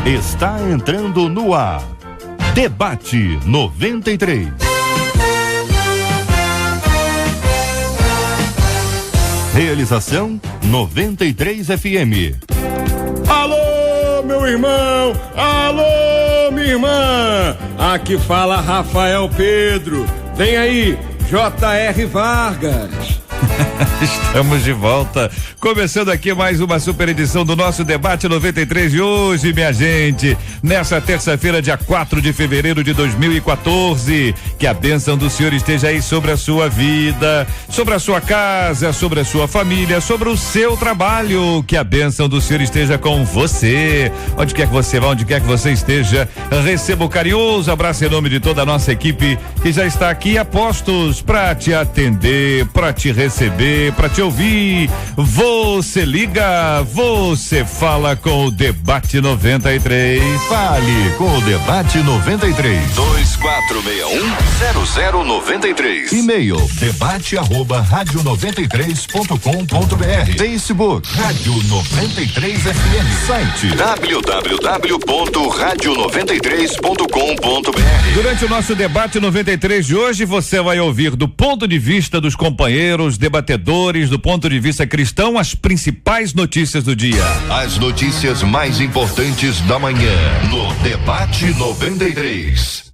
Está entrando no ar. Debate 93. Realização 93 FM. Alô, meu irmão! Alô, minha irmã! Aqui fala Rafael Pedro. Vem aí, J.R. Vargas. Estamos de volta, começando aqui mais uma super edição do nosso Debate 93 de hoje, minha gente, nessa terça-feira, dia 4 de fevereiro de 2014, que a bênção do Senhor esteja aí sobre a sua vida, sobre a sua casa, sobre a sua família, sobre o seu trabalho, que a bênção do Senhor esteja com você, onde quer que você vá, onde quer que você esteja, receba o carinhoso abraço em nome de toda a nossa equipe, que já está aqui a postos para te atender, para te receber, para te ouvir. Você liga, você fala com o Debate 93. Fale com o Debate 93. 2461-0093. E-mail debate@radio93.com.br. Facebook Rádio 93 FM. Site www.radio93.com.br. Durante o nosso Debate 93 de hoje, você vai ouvir do ponto de vista dos companheiros debatedores, do ponto de vista cristão, as principais notícias do dia. As notícias mais importantes da manhã no Debate 93.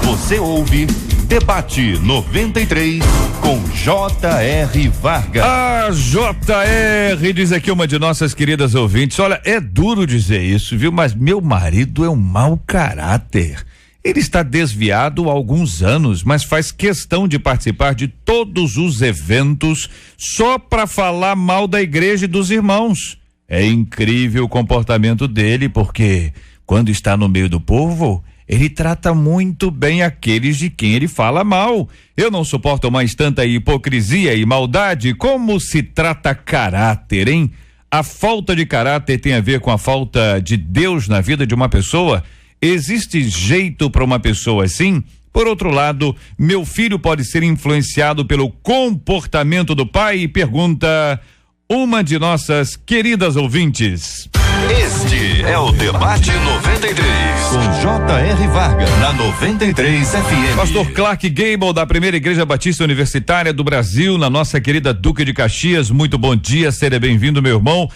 Você ouve Debate 93 com J.R. Vargas. J.R. diz aqui uma de nossas queridas ouvintes, olha, é duro dizer isso, viu? Mas meu marido é um mau caráter. Ele está desviado há alguns anos, mas faz questão de participar de todos os eventos só para falar mal da igreja e dos irmãos. É incrível o comportamento dele, porque quando está no meio do povo, ele trata muito bem aqueles de quem ele fala mal. Eu não suporto mais tanta hipocrisia e maldade. Como se trata caráter, hein? A falta de caráter tem a ver com a falta de Deus na vida de uma pessoa? Existe jeito para uma pessoa assim? Por outro lado, meu filho pode ser influenciado pelo comportamento do pai? Pergunta uma de nossas queridas ouvintes. Este é o Debate 93 com J.R. Vargas na 93 FM. Pastor Clark Gable, da Primeira Igreja Batista Universitária do Brasil, na nossa querida Duque de Caxias, muito bom dia, seja bem-vindo, meu irmão.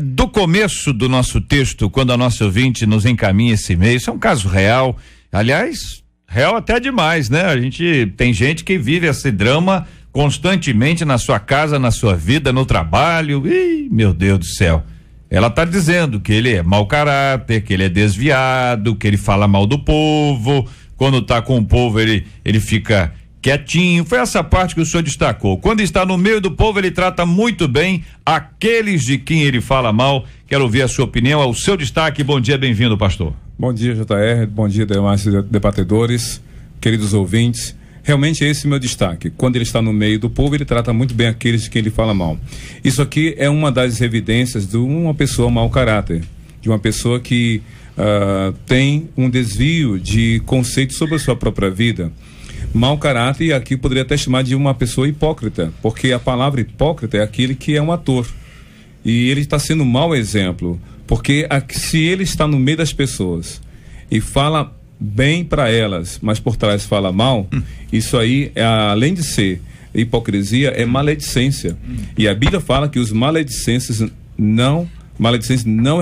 Do começo do nosso texto, quando a nossa ouvinte nos encaminha esse e-mail, isso é um caso real, aliás, real até demais, né? A gente tem gente que vive esse drama constantemente na sua casa, na sua vida, no trabalho. Ih, meu Deus do céu. Ela está dizendo que ele é mau caráter, que ele é desviado, que ele fala mal do povo. Quando está com o povo, ele fica quietinho. Foi essa parte que o senhor destacou. Quando está no meio do povo, ele trata muito bem aqueles de quem ele fala mal. Quero ouvir a sua opinião, é o seu destaque. Bom dia, bem-vindo, pastor. Bom dia, J.R., bom dia, demais debatedores, queridos ouvintes. Realmente esse é o meu destaque. Quando ele está no meio do povo, ele trata muito bem aqueles de quem ele fala mal. Isso aqui é uma das evidências de uma pessoa mau caráter, de uma pessoa que tem um desvio de conceitos sobre a sua própria vida. Mau caráter, e aqui poderia até chamar de uma pessoa hipócrita, porque a palavra hipócrita é aquele que é um ator. E ele está sendo um mau exemplo, porque se ele está no meio das pessoas e fala bem para elas, mas por trás fala mal, isso aí, além de ser hipocrisia, é maledicência. E a Bíblia fala que os maledicentes não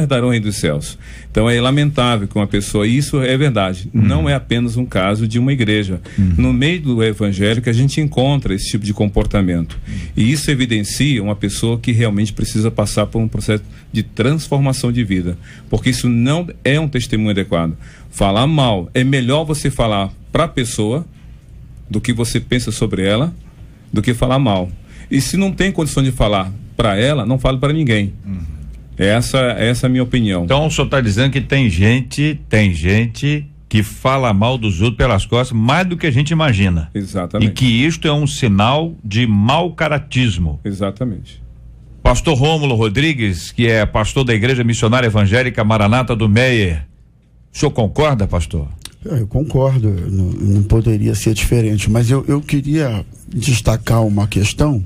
herdarão o reino dos céus. Então é lamentável que uma pessoa, isso é verdade, não é apenas um caso de uma igreja. No meio do evangelho que a gente encontra esse tipo de comportamento. E isso evidencia uma pessoa que realmente precisa passar por um processo de transformação de vida, porque isso não é um testemunho adequado. Falar mal, é melhor você falar para a pessoa do que você pensa sobre ela, do que falar mal. E se não tem condição de falar para ela, não fale para ninguém. Essa é a minha opinião. Então o senhor está dizendo que tem gente que fala mal dos outros pelas costas mais do que a gente imagina. Exatamente. E que isto é um sinal de mau caratismo. Exatamente. Pastor Rômulo Rodrigues, que é pastor da Igreja Missionária Evangélica Maranata do Meier. O senhor concorda, pastor? Eu concordo, não poderia ser diferente, mas eu queria destacar uma questão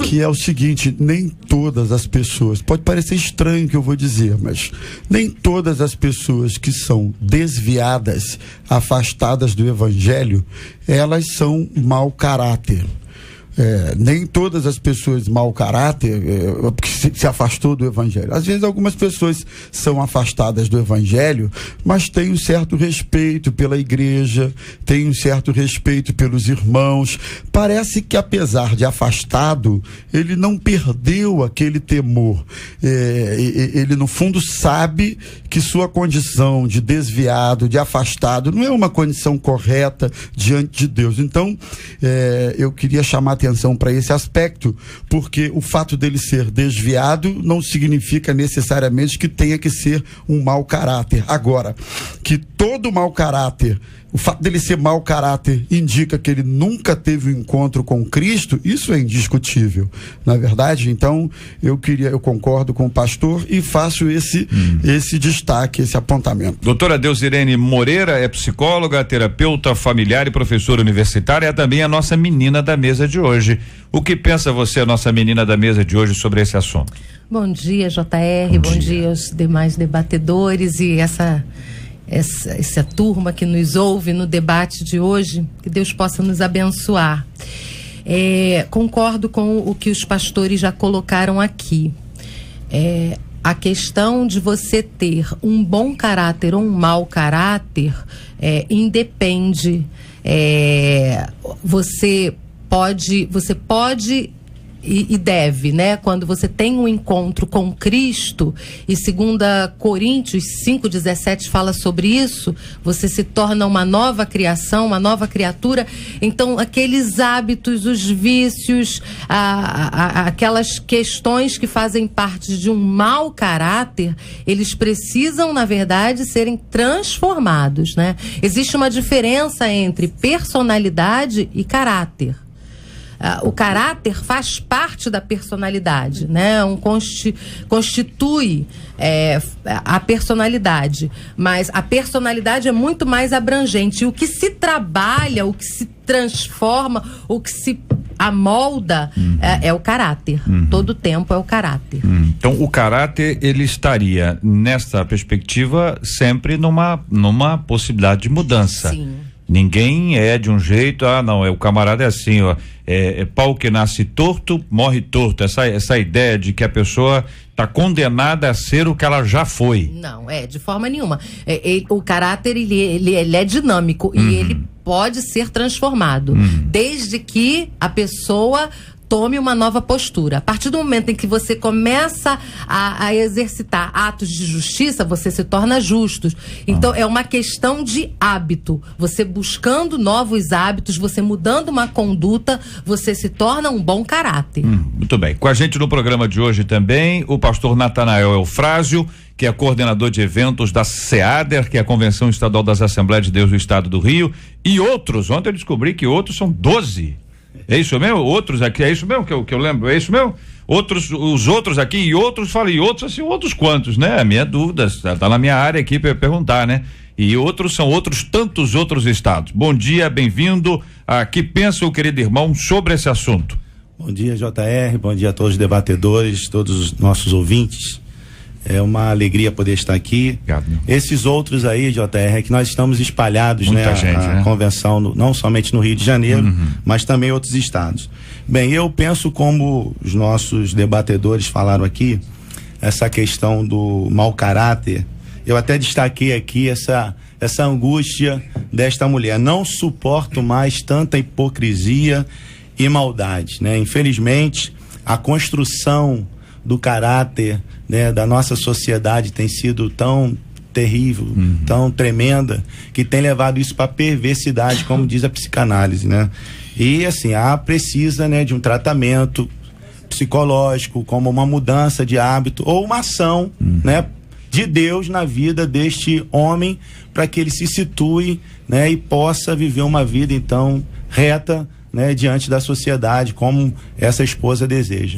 que é o seguinte: nem todas as pessoas, pode parecer estranho o que eu vou dizer, mas nem todas as pessoas que são desviadas, afastadas do evangelho, elas são mau caráter. Nem todas as pessoas mau caráter porque se afastou do evangelho. Às vezes algumas pessoas são afastadas do evangelho, mas têm um certo respeito pela igreja, têm um certo respeito pelos irmãos. Parece que, apesar de afastado, ele não perdeu aquele temor. Ele no fundo sabe que sua condição de desviado, de afastado, não é uma condição correta diante de Deus. Então eu queria chamar a atenção para esse aspecto, porque o fato dele ser desviado não significa necessariamente que tenha que ser um mau caráter. Agora, que todo mau caráter, o fato dele ser mau caráter indica que ele nunca teve um encontro com Cristo, isso é indiscutível, não é verdade? Então, eu concordo com o pastor e faço esse destaque, esse apontamento. Doutora Deusirene Moreira é psicóloga, terapeuta familiar e professora universitária, é também a nossa menina da mesa de hoje. O que pensa você, a nossa menina da mesa de hoje, sobre esse assunto? Bom dia, JR, bom dia aos demais debatedores e essa turma que nos ouve no debate de hoje, que Deus possa nos abençoar. Concordo com o que os pastores já colocaram aqui. A questão de você ter um bom caráter ou um mau caráter independe. Você pode e deve, né? Quando você tem um encontro com Cristo, e 2 Coríntios 5:17 fala sobre isso, você se torna uma nova criação, uma nova criatura. Então, aqueles hábitos, os vícios, aquelas questões que fazem parte de um mau caráter, eles precisam, na verdade, serem transformados, né? Existe uma diferença entre personalidade e caráter. O caráter faz parte da personalidade, né? Constitui a personalidade, mas a personalidade é muito mais abrangente. E o que se trabalha, o que se transforma, o que se amolda é o caráter. Todo tempo é o caráter. Então, o caráter, ele estaria, nessa perspectiva, sempre numa possibilidade de mudança. Sim. Ninguém é de um jeito, o camarada é assim, ó, pau que nasce torto, morre torto. Essa ideia de que a pessoa está condenada a ser o que ela já foi. Não, de forma nenhuma. O caráter, ele é dinâmico e ele pode ser transformado, desde que a pessoa tome uma nova postura. A partir do momento em que você começa a exercitar atos de justiça, você se torna justo. Então, é uma questão de hábito. Você buscando novos hábitos, você mudando uma conduta, você se torna um bom caráter. Muito bem. Com a gente no programa de hoje também, o pastor Natanael Eufrásio, que é coordenador de eventos da SEADER, que é a Convenção Estadual das Assembleias de Deus do Estado do Rio, e outros. Ontem eu descobri que outros são 12. É isso mesmo? Outros aqui, é isso mesmo que eu lembro? É isso mesmo? Os outros aqui, e outros, falei, outros assim, outros quantos, né? A minha dúvida, tá na minha área aqui para perguntar, né? E outros são tantos outros estados. Bom dia, bem-vindo. Que pensa o querido irmão sobre esse assunto? Bom dia, JR, bom dia a todos os debatedores, todos os nossos ouvintes. É uma alegria poder estar aqui. Obrigado, meu. Esses outros aí, JR, é que nós estamos espalhados, muita gente, a convenção, não somente no Rio de Janeiro, mas também em outros estados. Bem, eu penso, como os nossos debatedores falaram aqui, essa questão do mau caráter, eu até destaquei aqui essa angústia desta mulher. Não suporto mais tanta hipocrisia e maldade, né? Infelizmente, a construção do caráter, né, da nossa sociedade tem sido tão terrível, tão tremenda, que tem levado isso para perversidade, como diz a psicanálise, né? E assim, precisa, né, de um tratamento psicológico, como uma mudança de hábito ou uma ação, né, de Deus na vida deste homem, para que ele se situe, né, e possa viver uma vida então reta, né, diante da sociedade, como essa esposa deseja.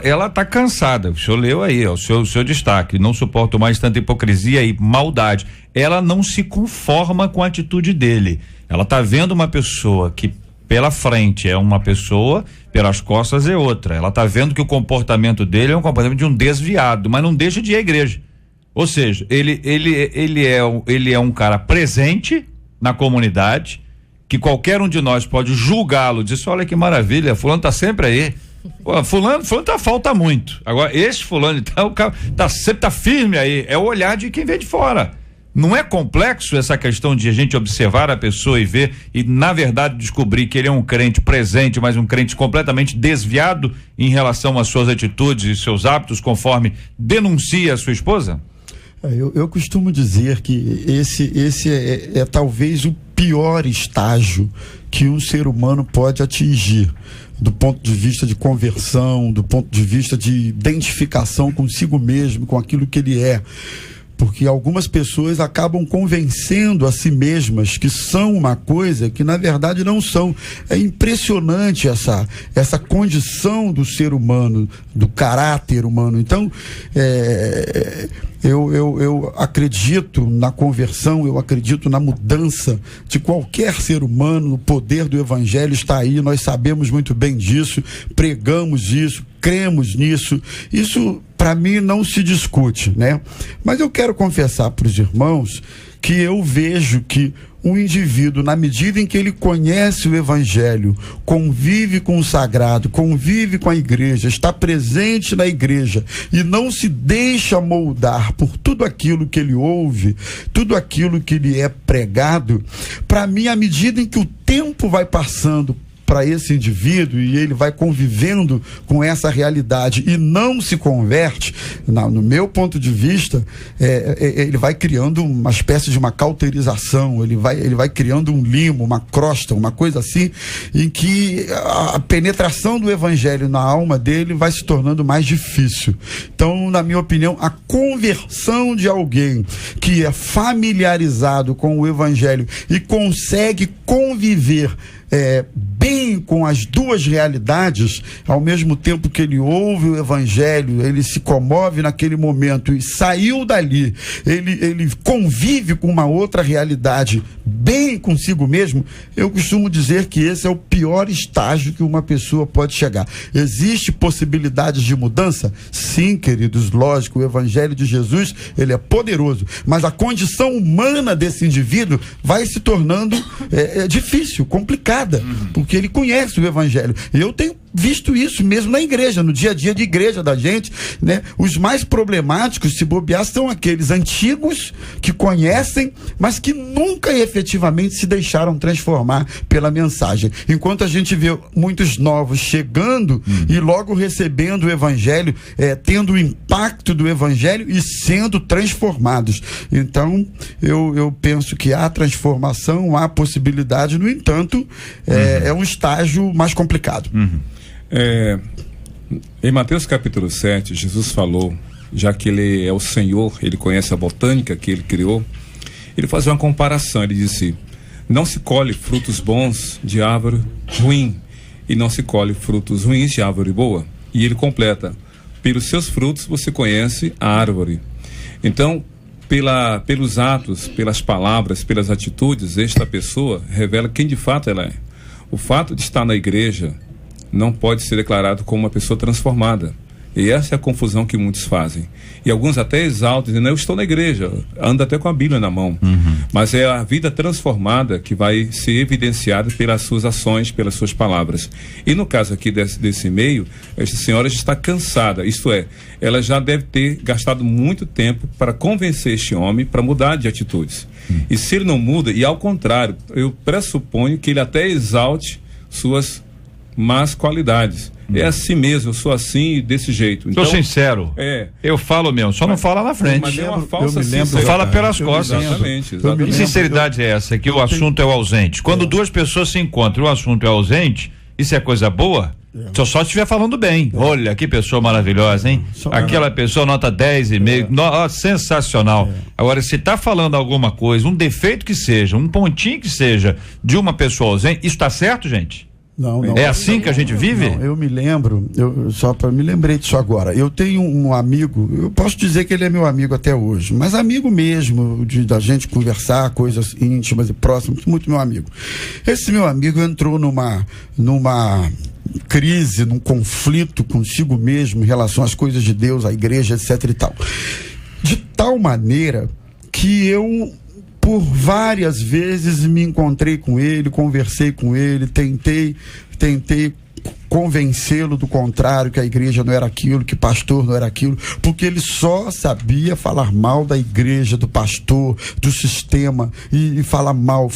Ela tá cansada, o senhor leu aí, ó, o seu destaque, não suporto mais tanta hipocrisia e maldade. Ela não se conforma com a atitude dele. Ela tá vendo uma pessoa que pela frente é uma pessoa, pelas costas é outra. Ela tá vendo que o comportamento dele é um comportamento de um desviado, mas não deixa de ir à igreja. Ou seja, ele é um cara presente na comunidade, que qualquer um de nós pode julgá-lo, dizer, olha que maravilha, fulano tá sempre aí. Pô, fulano falta muito. Agora, esse fulano, então, o cara sempre tá firme aí. É o olhar de quem vê de fora. Não é complexo essa questão de a gente observar a pessoa e ver e, na verdade, descobrir que ele é um crente presente, mas um crente completamente desviado em relação às suas atitudes e seus hábitos, conforme denuncia a sua esposa? Eu costumo dizer que esse é talvez o pior estágio que um ser humano pode atingir, do ponto de vista de conversão, do ponto de vista de identificação consigo mesmo, com aquilo que ele é. Porque algumas pessoas acabam convencendo a si mesmas que são uma coisa que na verdade não são. É impressionante essa condição do ser humano, do caráter humano. Então, eu acredito na conversão, eu acredito na mudança de qualquer ser humano. O poder do evangelho está aí, nós sabemos muito bem disso, pregamos isso, cremos nisso. Isso, para mim, não se discute, né? Mas eu quero confessar para os irmãos que eu vejo que um indivíduo, na medida em que ele conhece o evangelho, convive com o sagrado, convive com a igreja, está presente na igreja e não se deixa moldar por tudo aquilo que ele ouve, tudo aquilo que lhe é pregado, para mim, à medida em que o tempo vai passando para esse indivíduo e ele vai convivendo com essa realidade e não se converte, no meu ponto de vista, ele vai criando uma espécie de uma cauterização, ele vai criando um limo, uma crosta, uma coisa assim, em que a penetração do evangelho na alma dele vai se tornando mais difícil. Então, na minha opinião, a conversão de alguém que é familiarizado com o evangelho e consegue conviver bem com as duas realidades, ao mesmo tempo que ele ouve o evangelho, ele se comove naquele momento e saiu dali, ele convive com uma outra realidade bem consigo mesmo. Eu costumo dizer que esse é o pior estágio que uma pessoa pode chegar. Existe possibilidades de mudança? Sim, queridos, lógico, o evangelho de Jesus, ele é poderoso, mas a condição humana desse indivíduo vai se tornando difícil, complicada, porque ele conhece o evangelho. Eu tenho visto isso mesmo na igreja, no dia a dia de igreja da gente, né? Os mais problemáticos, se bobear, são aqueles antigos que conhecem, mas que nunca efetivamente se deixaram transformar pela mensagem. Enquanto a gente vê muitos novos chegando e logo recebendo o evangelho, tendo o impacto do evangelho e sendo transformados. Então, eu penso que há transformação, há possibilidade, no entanto, é um estágio mais complicado. Em Mateus capítulo 7, Jesus falou, já que ele é o Senhor, ele conhece a botânica que ele criou, ele faz uma comparação, ele disse: não se colhe frutos bons de árvore ruim, e não se colhe frutos ruins de árvore boa. E ele completa: pelos seus frutos você conhece a árvore. Então, pelos atos, pelas palavras, pelas atitudes, esta pessoa revela quem de fato ela é. O fato de estar na igreja não pode ser declarado como uma pessoa transformada. E essa é a confusão que muitos fazem. E alguns até exaltam, dizendo: eu estou na igreja, anda até com a Bíblia na mão. Mas é a vida transformada que vai ser evidenciada pelas suas ações, pelas suas palavras. E no caso aqui desse meio, esta senhora já está cansada, isto é, ela já deve ter gastado muito tempo para convencer este homem para mudar de atitudes. E se ele não muda, e ao contrário, eu pressuponho que ele até exalte suas más qualidades. É assim mesmo, eu sou assim e desse jeito. Então, sou sincero. Eu falo mesmo, só não fala na frente. Mas é uma falsa Você fala pelas costas. Exatamente. Que sinceridade é essa? Que o assunto é o ausente. Quando duas pessoas se encontram e o assunto é ausente, isso é coisa boa? Só se estiver falando bem. Olha, que pessoa maravilhosa, hein? Aquela pessoa nota 10,5. Sensacional. Agora, se está falando alguma coisa, um defeito que seja, um pontinho que seja de uma pessoa ausente, isso está certo, gente? Não. É assim que a gente vive? Não, eu me lembro, me lembrei disso agora. Eu tenho um amigo, eu posso dizer que ele é meu amigo até hoje, mas amigo mesmo, da gente conversar, coisas íntimas e próximas, muito meu amigo. Esse meu amigo entrou numa crise, num conflito consigo mesmo em relação às coisas de Deus, à igreja, etc e tal. De tal maneira que eu, por várias vezes, me encontrei com ele, conversei com ele, tentei convencê-lo do contrário, que a igreja não era aquilo, que pastor não era aquilo, porque ele só sabia falar mal da igreja, do pastor, do sistema, e falar mal.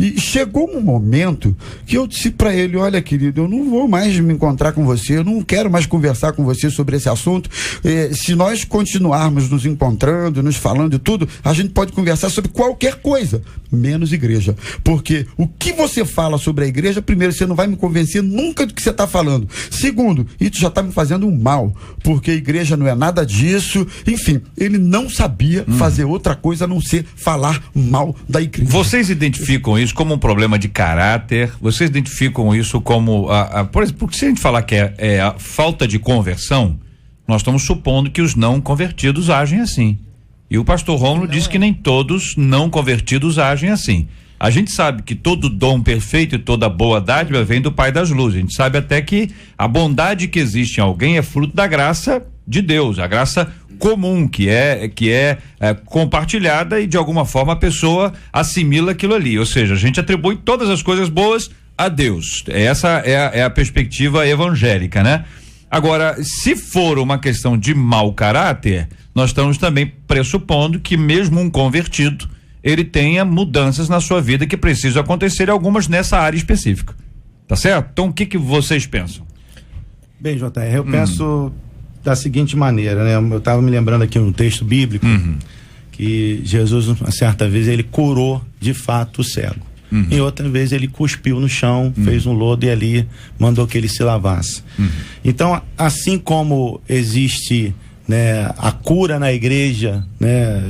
E chegou um momento que eu disse para ele: olha, querido, eu não vou mais me encontrar com você, eu não quero mais conversar com você sobre esse assunto. Se nós continuarmos nos encontrando, nos falando e tudo, a gente pode conversar sobre qualquer coisa, menos igreja. Porque o que você fala sobre a igreja, primeiro, você não vai me convencer nunca do que você está falando. Segundo, isso já está me fazendo um mal, porque a igreja não é nada disso. Enfim, ele não sabia fazer outra coisa a não ser falar mal da igreja. Vocês identificam isso como um problema de caráter? Vocês identificam isso como por exemplo, porque se a gente falar que é a falta de conversão, nós estamos supondo que os não convertidos agem assim. E o pastor Rômulo disse que nem todos não convertidos agem assim. A gente sabe que todo dom perfeito e toda boa dádiva vem do Pai das Luzes. A gente sabe até que a bondade que existe em alguém é fruto da graça de Deus, a graça comum que é compartilhada, e de alguma forma a pessoa assimila aquilo ali. Ou seja, a gente atribui todas as coisas boas a Deus. Essa é a perspectiva evangélica, né? Agora, se for uma questão de mau caráter, nós estamos também pressupondo que mesmo um convertido, ele tenha mudanças na sua vida que precisam acontecer, algumas nessa área específica. Tá certo? Então, o que vocês pensam? Bem, JR, eu penso da seguinte maneira, né? Eu estava me lembrando aqui um texto bíblico, que Jesus, uma certa vez, ele curou de fato o cego. E outra vez ele cuspiu no chão, fez um lodo e ali mandou que ele se lavasse. Então, assim como existe, né, a cura na igreja, né,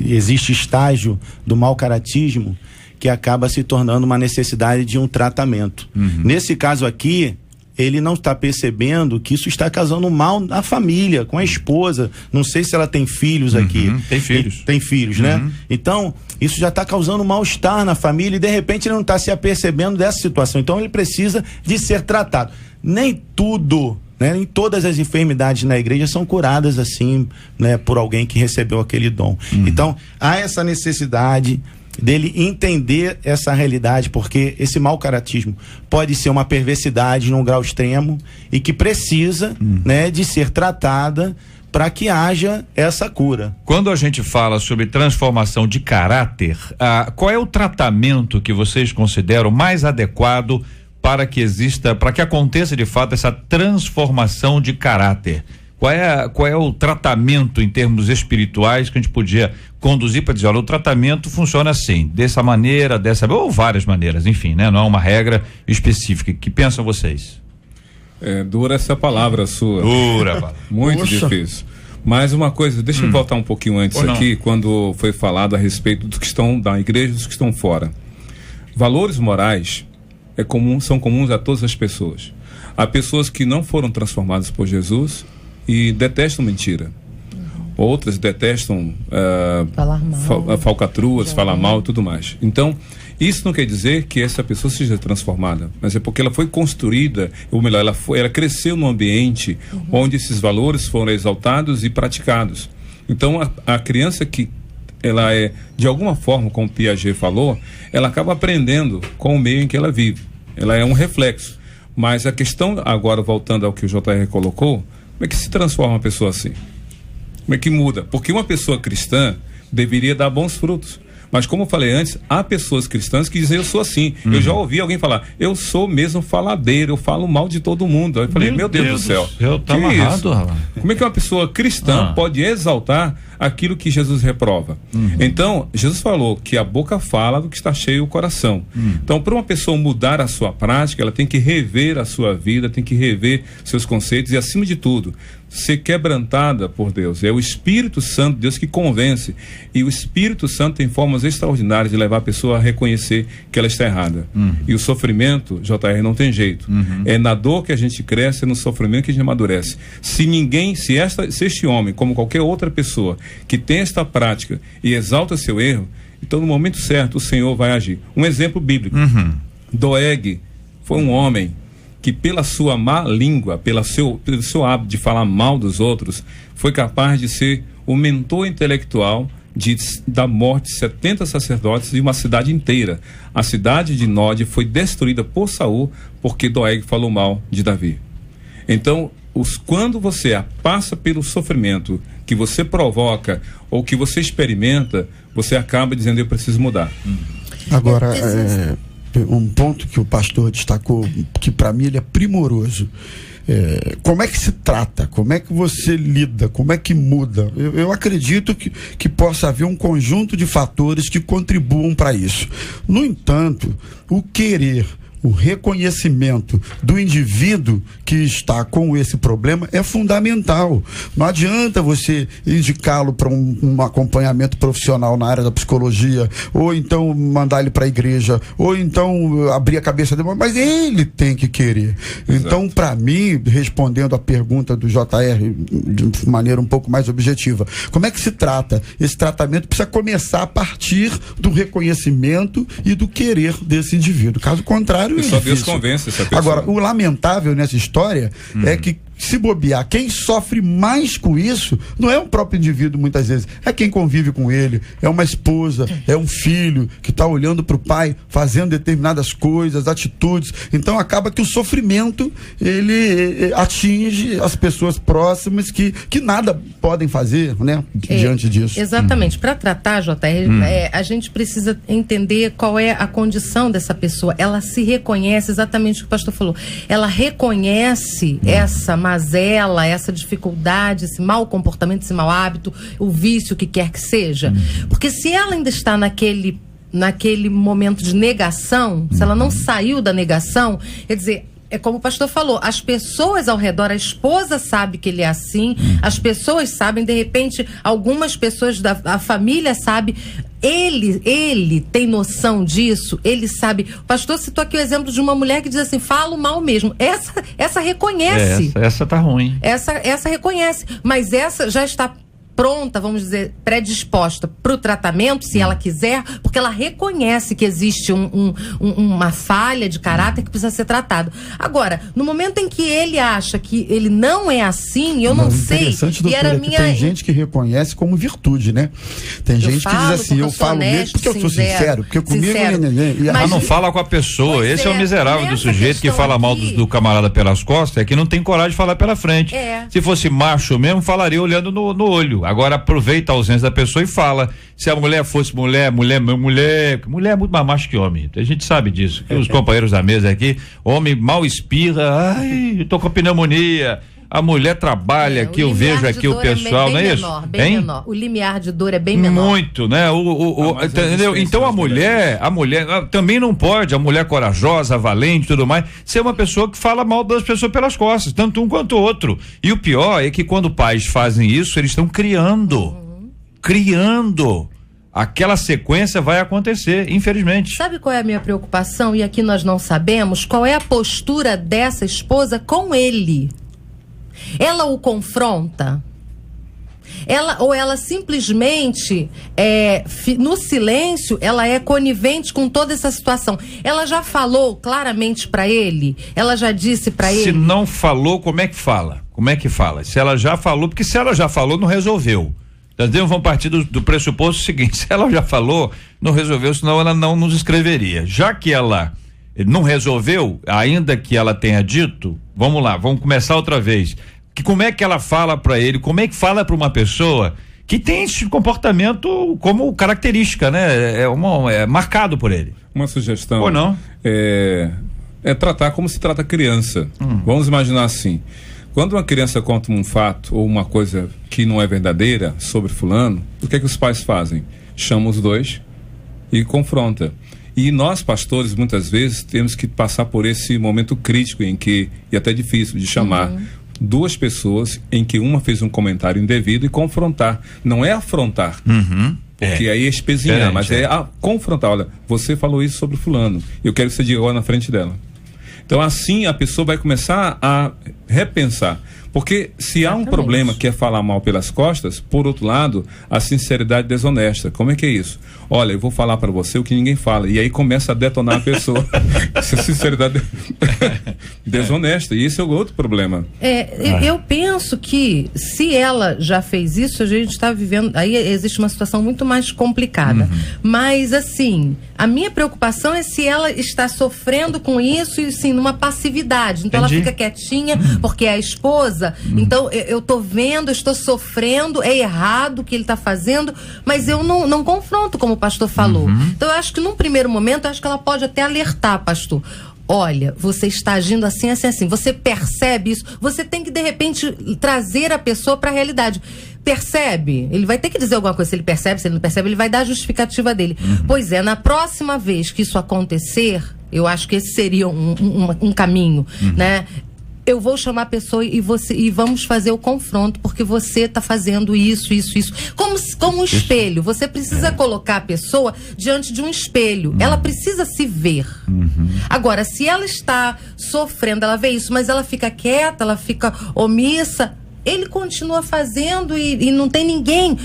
existe estágio do mau caratismo que acaba se tornando uma necessidade de um tratamento. Nesse caso aqui, ele não está percebendo que isso está causando mal na família, com a esposa. Não sei se ela tem filhos aqui. Tem filhos. Tem filhos, né? Então, isso já está causando mal-estar na família e de repente ele não está se apercebendo dessa situação. Então, ele precisa de ser tratado. Nem tudo, né, nem todas as enfermidades na igreja são curadas assim, né, por alguém que recebeu aquele dom. Então, há essa necessidade dele entender essa realidade, porque esse mau caratismo pode ser uma perversidade num grau extremo e que precisa, né, de ser tratada para que haja essa cura. Quando a gente fala sobre transformação de caráter, qual é o tratamento que vocês consideram mais adequado para que aconteça de fato essa transformação de caráter? Qual é o tratamento em termos espirituais que a gente podia conduzir para dizer, olha, o tratamento funciona assim, dessa maneira, ou várias maneiras, enfim, né? Não é uma regra específica. O que pensam vocês? Dura essa palavra sua. Dura. Muito difícil. Mas uma coisa, deixa eu voltar um pouquinho antes aqui, quando foi falado a respeito dos que estão da igreja e dos que estão fora. Valores morais são comuns a todas as pessoas. Há pessoas que não foram transformadas por Jesus e detestam mentira. Outras detestam falar mal, falcatruas, falar mal e tudo mais. Então, isso não quer dizer que essa pessoa seja transformada, mas é porque ela foi construída, ou melhor, ela cresceu num ambiente onde esses valores foram exaltados e praticados. Então, a criança que ela é, de alguma forma, como Piaget falou, ela acaba aprendendo com o meio em que ela vive. Ela é um reflexo. Mas a questão, agora voltando ao que o JR colocou, como é que se transforma uma pessoa assim? Como é que muda? Porque uma pessoa cristã deveria dar bons frutos. Mas como eu falei antes, há pessoas cristãs que dizem, eu sou assim. Eu já ouvi alguém falar, eu sou mesmo faladeiro, eu falo mal de todo mundo. Aí eu falei, meu Deus do céu. Tá amarrado, como é que uma pessoa cristã pode exaltar aquilo que Jesus reprova. Então, Jesus falou que a boca fala do que está cheio o coração. Então, para uma pessoa mudar a sua prática, ela tem que rever a sua vida, tem que rever seus conceitos e, acima de tudo, ser quebrantada por Deus. É o Espírito Santo de Deus que convence, e o Espírito Santo tem formas extraordinárias de levar a pessoa a reconhecer que ela está errada. E o sofrimento, JR, não tem jeito. É na dor que a gente cresce, é no sofrimento que a gente amadurece. Se este homem, como qualquer outra pessoa que tem esta prática e exalta seu erro, então no momento certo o Senhor vai agir. Um exemplo bíblico: Doeg foi um homem que, pela sua má língua, pelo seu hábito de falar mal dos outros, foi capaz de ser o mentor intelectual da morte de 70 sacerdotes e uma cidade inteira. A cidade de Nod foi destruída por Saul porque Doeg falou mal de Davi. Então, quando você passa pelo sofrimento que você provoca ou que você experimenta, você acaba dizendo: eu preciso mudar. Agora, um ponto que o pastor destacou, que para mim ele é primoroso. Como é que se trata? Como é que você lida? Como é que muda? Eu acredito que possa haver um conjunto de fatores que contribuam para isso. No entanto, o querer, o reconhecimento do indivíduo que está com esse problema é fundamental. Não adianta você indicá-lo para um acompanhamento profissional na área da psicologia, ou então mandar ele para a igreja, ou então abrir a cabeça dele, mas ele tem que querer. Então, para mim, respondendo a pergunta do JR de maneira um pouco mais objetiva, como é que se trata? Esse tratamento precisa começar a partir do reconhecimento e do querer desse indivíduo. Caso contrário, só Deus convence essa pessoa. Agora, o lamentável nessa história é que, se bobear, quem sofre mais com isso não é o próprio indivíduo, muitas vezes, é quem convive com ele, é uma esposa, é um filho que está olhando para o pai fazendo determinadas coisas, atitudes. Então acaba que o sofrimento ele atinge as pessoas próximas que nada podem fazer, né, diante disso. Exatamente. Para tratar, JR, a gente precisa entender qual é a condição dessa pessoa. Ela se reconhece, exatamente o que o pastor falou, ela reconhece essa mazela, essa dificuldade, esse mau comportamento, esse mau hábito, o vício, o que quer que seja. Porque se ela ainda está naquele momento de negação, se ela não saiu da negação, quer dizer, é como o pastor falou, as pessoas ao redor, a esposa sabe que ele é assim, as pessoas sabem, de repente, algumas pessoas da família sabem. Ele tem noção disso, ele sabe. O pastor citou aqui o exemplo de uma mulher que diz assim: falo mal mesmo. Essa reconhece. Essa tá ruim. Essa reconhece, mas essa já está pronta, vamos dizer, predisposta para o tratamento, se ela quiser, porque ela reconhece que existe uma falha de caráter que precisa ser tratado. Agora, no momento em que ele acha que ele não é assim, eu não sei. Interessante, doutora, tem gente que reconhece como virtude, né? Tem gente que diz assim: eu falo mesmo porque eu sou sincero, porque comigo... Mas não fala com a pessoa. Esse é o miserável do sujeito que fala mal do camarada pelas costas, é que não tem coragem de falar pela frente. Se fosse macho mesmo, falaria olhando no olho. Agora aproveita a ausência da pessoa e fala. Se a mulher fosse mulher é muito mais macho que homem. A gente sabe disso. Os companheiros da mesa aqui, homem mal espirra, ai, eu tô com pneumonia. A mulher trabalha aqui, eu vejo aqui o pessoal, não é isso? Bem menor. O limiar de dor é bem menor. Muito, né? Entendeu? Então a mulher também não pode, a mulher corajosa, valente e tudo mais, ser uma pessoa que fala mal das pessoas pelas costas, tanto um quanto o outro. E o pior é que quando pais fazem isso, eles estão criando. Aquela sequência vai acontecer, infelizmente. Sabe qual é a minha preocupação? E aqui nós não sabemos qual é a postura dessa esposa com ele. Ela o confronta? Ou ela simplesmente, no silêncio, ela é conivente com toda essa situação? Ela já falou claramente para ele? Ela já disse para ele? Se não falou, como é que fala? Se ela já falou, porque se ela já falou, não resolveu. Entendeu? Vamos partir do pressuposto seguinte: se ela já falou, não resolveu, senão ela não nos escreveria. Já que ela não resolveu, ainda que ela tenha dito, vamos lá, vamos começar outra vez. Como é que ela fala para ele? Como é que fala para uma pessoa que tem esse comportamento como característica, né? É marcado por ele. Uma sugestão. Ou não? É tratar como se trata criança. Vamos imaginar assim: Quando uma criança conta um fato ou uma coisa que não é verdadeira sobre fulano, o que é que os pais fazem? Chamam os dois e confronta. E nós, pastores, muitas vezes temos que passar por esse momento crítico em que, e até difícil, de chamar duas pessoas em que uma fez um comentário indevido e confrontar. Não é afrontar. Porque aí é espezinhar, mas é confrontar. Olha, você falou isso sobre fulano, eu quero que você diga agora na frente dela. Então assim a pessoa vai começar a repensar. Porque se há um problema que é falar mal pelas costas, por outro lado, a sinceridade desonesta. Como é que é isso? Olha, eu vou falar para você o que ninguém fala. E aí começa a detonar a pessoa. Essa sinceridade desonesta. E esse é o outro problema. Eu penso que se ela já fez isso, a gente está vivendo... Aí existe uma situação muito mais complicada. Mas, assim, a minha preocupação é se ela está sofrendo com isso e, sim, numa passividade. Então ela fica quietinha porque é a esposa. Então eu tô vendo, eu estou sofrendo, é errado o que ele está fazendo, mas eu não confronto, como o pastor falou. Então eu acho que num primeiro momento, eu acho que ela pode até alertar, pastor. Olha, você está agindo assim, assim, assim. Você percebe isso? Você tem que, de repente, trazer a pessoa para a realidade. Percebe? Ele vai ter que dizer alguma coisa. Se ele percebe, se ele não percebe, ele vai dar a justificativa dele. Pois é, na próxima vez que isso acontecer, eu acho que esse seria um caminho, né? Eu vou chamar a pessoa e vamos fazer o confronto, porque você está fazendo isso. Como um espelho. Você precisa colocar a pessoa diante de um espelho. Ela precisa se ver. Agora, se ela está sofrendo, ela vê isso, mas ela fica quieta, ela fica omissa, ele continua fazendo e não tem ninguém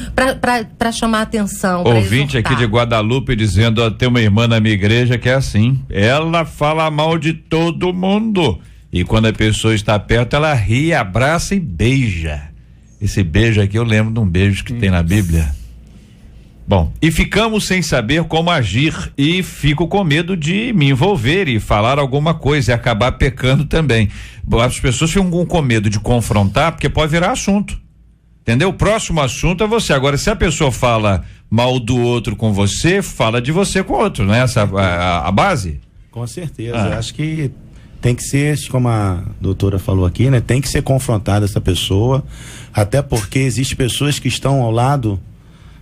para chamar a atenção. Ouvinte aqui de Guadalupe dizendo: tem uma irmã na minha igreja que é assim. Ela fala mal de todo mundo. E quando a pessoa está perto, ela ri, abraça e beija. Esse beijo aqui eu lembro de um beijo que tem na Bíblia. Bom, e ficamos sem saber como agir e fico com medo de me envolver e falar alguma coisa e acabar pecando também. As pessoas ficam com medo de confrontar porque pode virar assunto. Entendeu? O próximo assunto é você. Agora, se a pessoa fala mal do outro com você, fala de você com o outro, não é essa a base? Com certeza. Eu acho que tem que ser, como a doutora falou aqui, né? Tem que ser confrontada essa pessoa, até porque existem pessoas que estão ao lado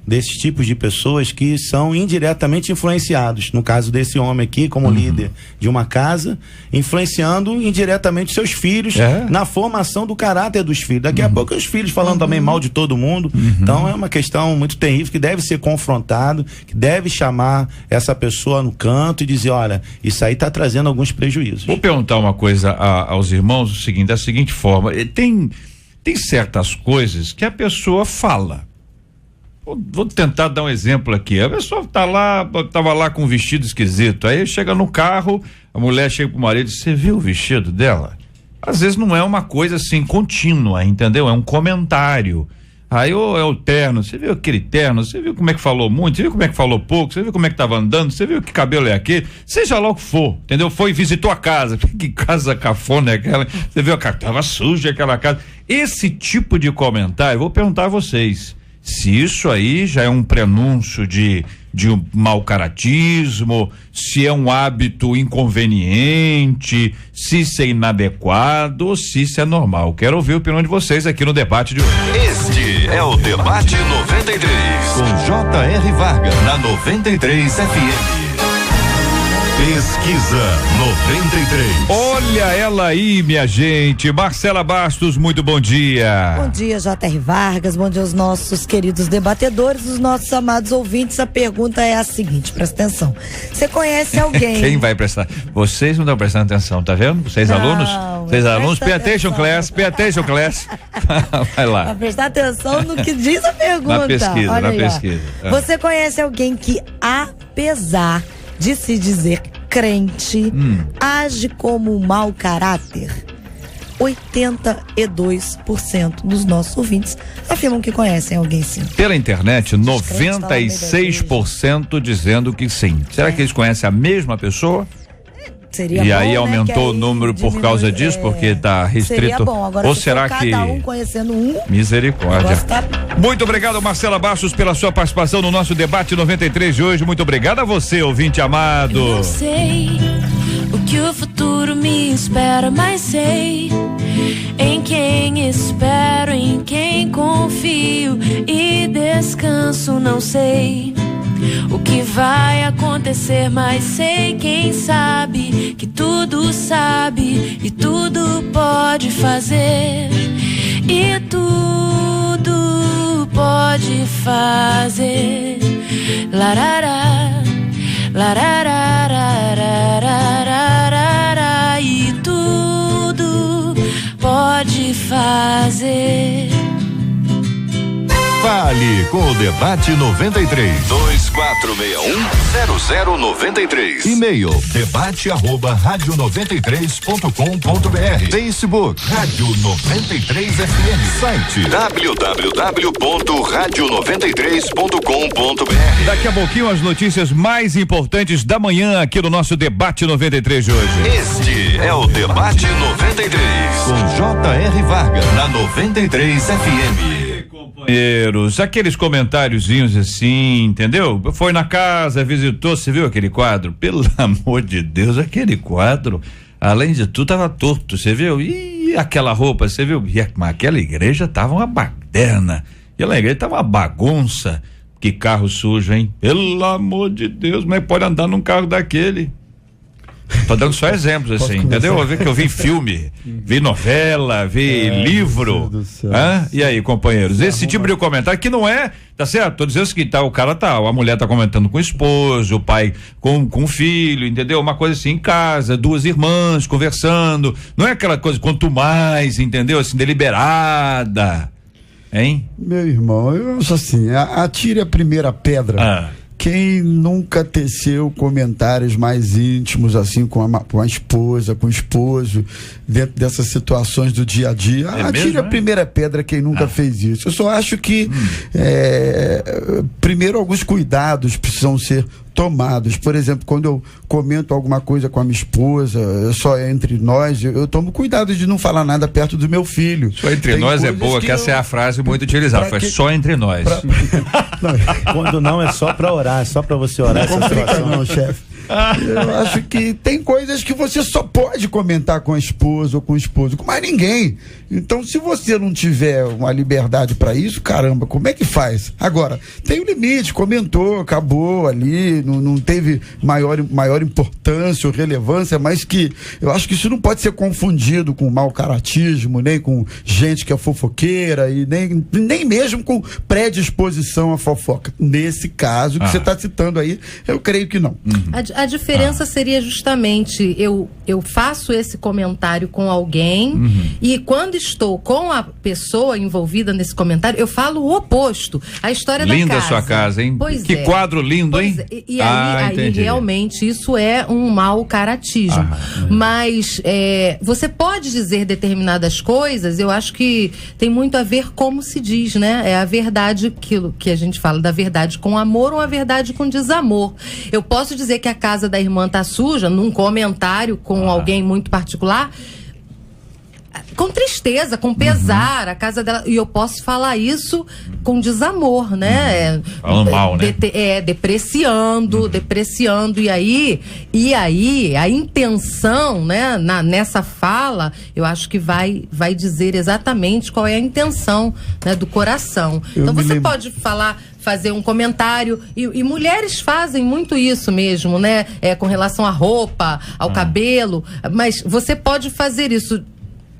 desses tipos de pessoas que são indiretamente influenciados. No caso desse homem aqui, como líder de uma casa, influenciando indiretamente seus filhos na formação do caráter dos filhos. Daqui a pouco os filhos falando também mal de todo mundo. Então é uma questão muito terrível que deve ser confrontado, que deve chamar essa pessoa no canto e dizer: olha, isso aí está trazendo alguns prejuízos. Vou perguntar uma coisa aos irmãos, o seguinte, da seguinte forma: tem certas coisas que a pessoa fala. Vou tentar dar um exemplo aqui. A pessoa tava lá com um vestido esquisito. Aí chega no carro, a mulher chega pro marido e diz: você viu o vestido dela? Às vezes não é uma coisa assim contínua, entendeu? É um comentário. Aí é o terno, você viu aquele terno? Você viu como é que falou muito? Você viu como é que falou pouco? Você viu como é que tava andando? Você viu que cabelo é aquele? Seja lá o que for, entendeu? Foi e visitou a casa. Que casa cafona é aquela? Você viu a casa? Tava suja aquela casa. Esse tipo de comentário, vou perguntar a vocês. Se isso aí já é um prenúncio de um mau caratismo, se é um hábito inconveniente, se isso é inadequado ou se isso é normal. Quero ouvir a opinião de vocês aqui no debate de hoje. Este é o Debate 93, com J.R. Vargas, na 93 FM. Pesquisa 93. Olha ela aí, minha gente. Marcela Bastos, muito bom dia. Bom dia, J.R. Vargas. Bom dia aos nossos queridos debatedores, os nossos amados ouvintes. A pergunta é a seguinte, presta atenção. Você conhece alguém? Quem vai prestar? Vocês não estão prestando atenção, tá vendo? Vocês alunos? Vocês alunos? Pay attention class. Vai lá. Pra prestar atenção no que diz a pergunta. Na pesquisa, olha na aí, pesquisa. Você conhece alguém que, apesar de se dizer crente, age como um mau caráter? 82% dos nossos ouvintes afirmam que conhecem alguém, sim. Pela internet, 96% dizendo que sim. Será que eles conhecem a mesma pessoa? Seria e bom, aí né, aumentou o número por causa disso, porque tá restrito. Seria bom. Agora, ou se será for que cada um conhecendo um? Misericórdia. Tá... Muito obrigado, Marcela Bastos, pela sua participação no nosso debate 93 de hoje. Muito obrigado a você, ouvinte amado. Eu não sei o que o futuro me espera, mas sei em quem espero, em quem confio e descanso. Não sei o que vai acontecer, mas sei, quem sabe, que tudo sabe e tudo pode fazer. E tudo pode fazer. Larará, larararararararararará. E tudo pode fazer. Fale com o Debate 93. 2461-0093. E-mail debate@radio93.com.br. Facebook Rádio 93 FM. Site www.radio93.com.br. Daqui a pouquinho as notícias mais importantes da manhã aqui no nosso Debate 93 de hoje. Este é o Debate 93 com J.R. Vargas na 93 FM. Companheiros, aqueles comentáriozinhos assim, entendeu? Foi na casa, visitou, você viu aquele quadro? Pelo amor de Deus, aquele quadro, além de tudo, tava torto, você viu? E aquela roupa, você viu? E aquela igreja tava uma baderna, aquela igreja tava uma bagunça. Que carro sujo, hein? Pelo amor de Deus, mas pode andar num carro daquele? Tô dando só exemplos assim, entendeu? Eu vi filme, vi novela, vi livro. E aí, companheiros, esse tipo de comentário que não é, tá certo? Tô dizendo que tá, a mulher tá comentando com o esposo, o pai com o filho, entendeu? Uma coisa assim em casa, duas irmãs conversando, não é aquela coisa quanto mais, entendeu? Assim, deliberada, hein? Meu irmão, eu acho assim, atire a primeira pedra. Quem nunca teceu comentários mais íntimos assim com a esposa, com o esposo, dentro dessas situações do dia a dia? Atire a primeira pedra quem nunca fez isso. Eu só acho que primeiro alguns cuidados precisam ser tomados. Por exemplo, quando eu comento alguma coisa com a minha esposa, só entre nós, eu tomo cuidado de não falar nada perto do meu filho. Só entre nós é boa, que essa é a frase muito utilizada, foi só entre nós. Quando não, é só pra orar, é só pra você orar. Não complica não, chefe. Eu acho que tem coisas que você só pode comentar com a esposa ou com o esposo, com mais ninguém. Então, se você não tiver uma liberdade para isso, caramba, como é que faz? Agora, tem um limite, comentou, acabou ali, não teve maior importância ou relevância, mas que eu acho que isso não pode ser confundido com mau caratismo, nem com gente que é fofoqueira e nem mesmo com predisposição à fofoca. Nesse caso que você está citando aí, eu creio que não. A diferença seria justamente eu faço esse comentário com alguém e quando estou com a pessoa envolvida nesse comentário, eu falo o oposto. A história da casa. Linda a sua casa, hein? Pois que quadro lindo, hein? E aí realmente isso é um mau caratismo. Mas você pode dizer determinadas coisas, eu acho que tem muito a ver como se diz, né? É a verdade, aquilo que a gente fala da verdade com amor ou a verdade com desamor. Eu posso dizer que a casa da irmã tá suja num comentário com alguém muito particular, com tristeza, com pesar, a casa dela, e eu posso falar isso com desamor, né? Falando mal, né? Depreciando, e aí a intenção, né? Nessa fala, eu acho que vai dizer exatamente qual é a intenção, né, do coração. Então você pode fazer um comentário e mulheres fazem muito isso mesmo, né? Com relação à roupa, ao cabelo, mas você pode fazer isso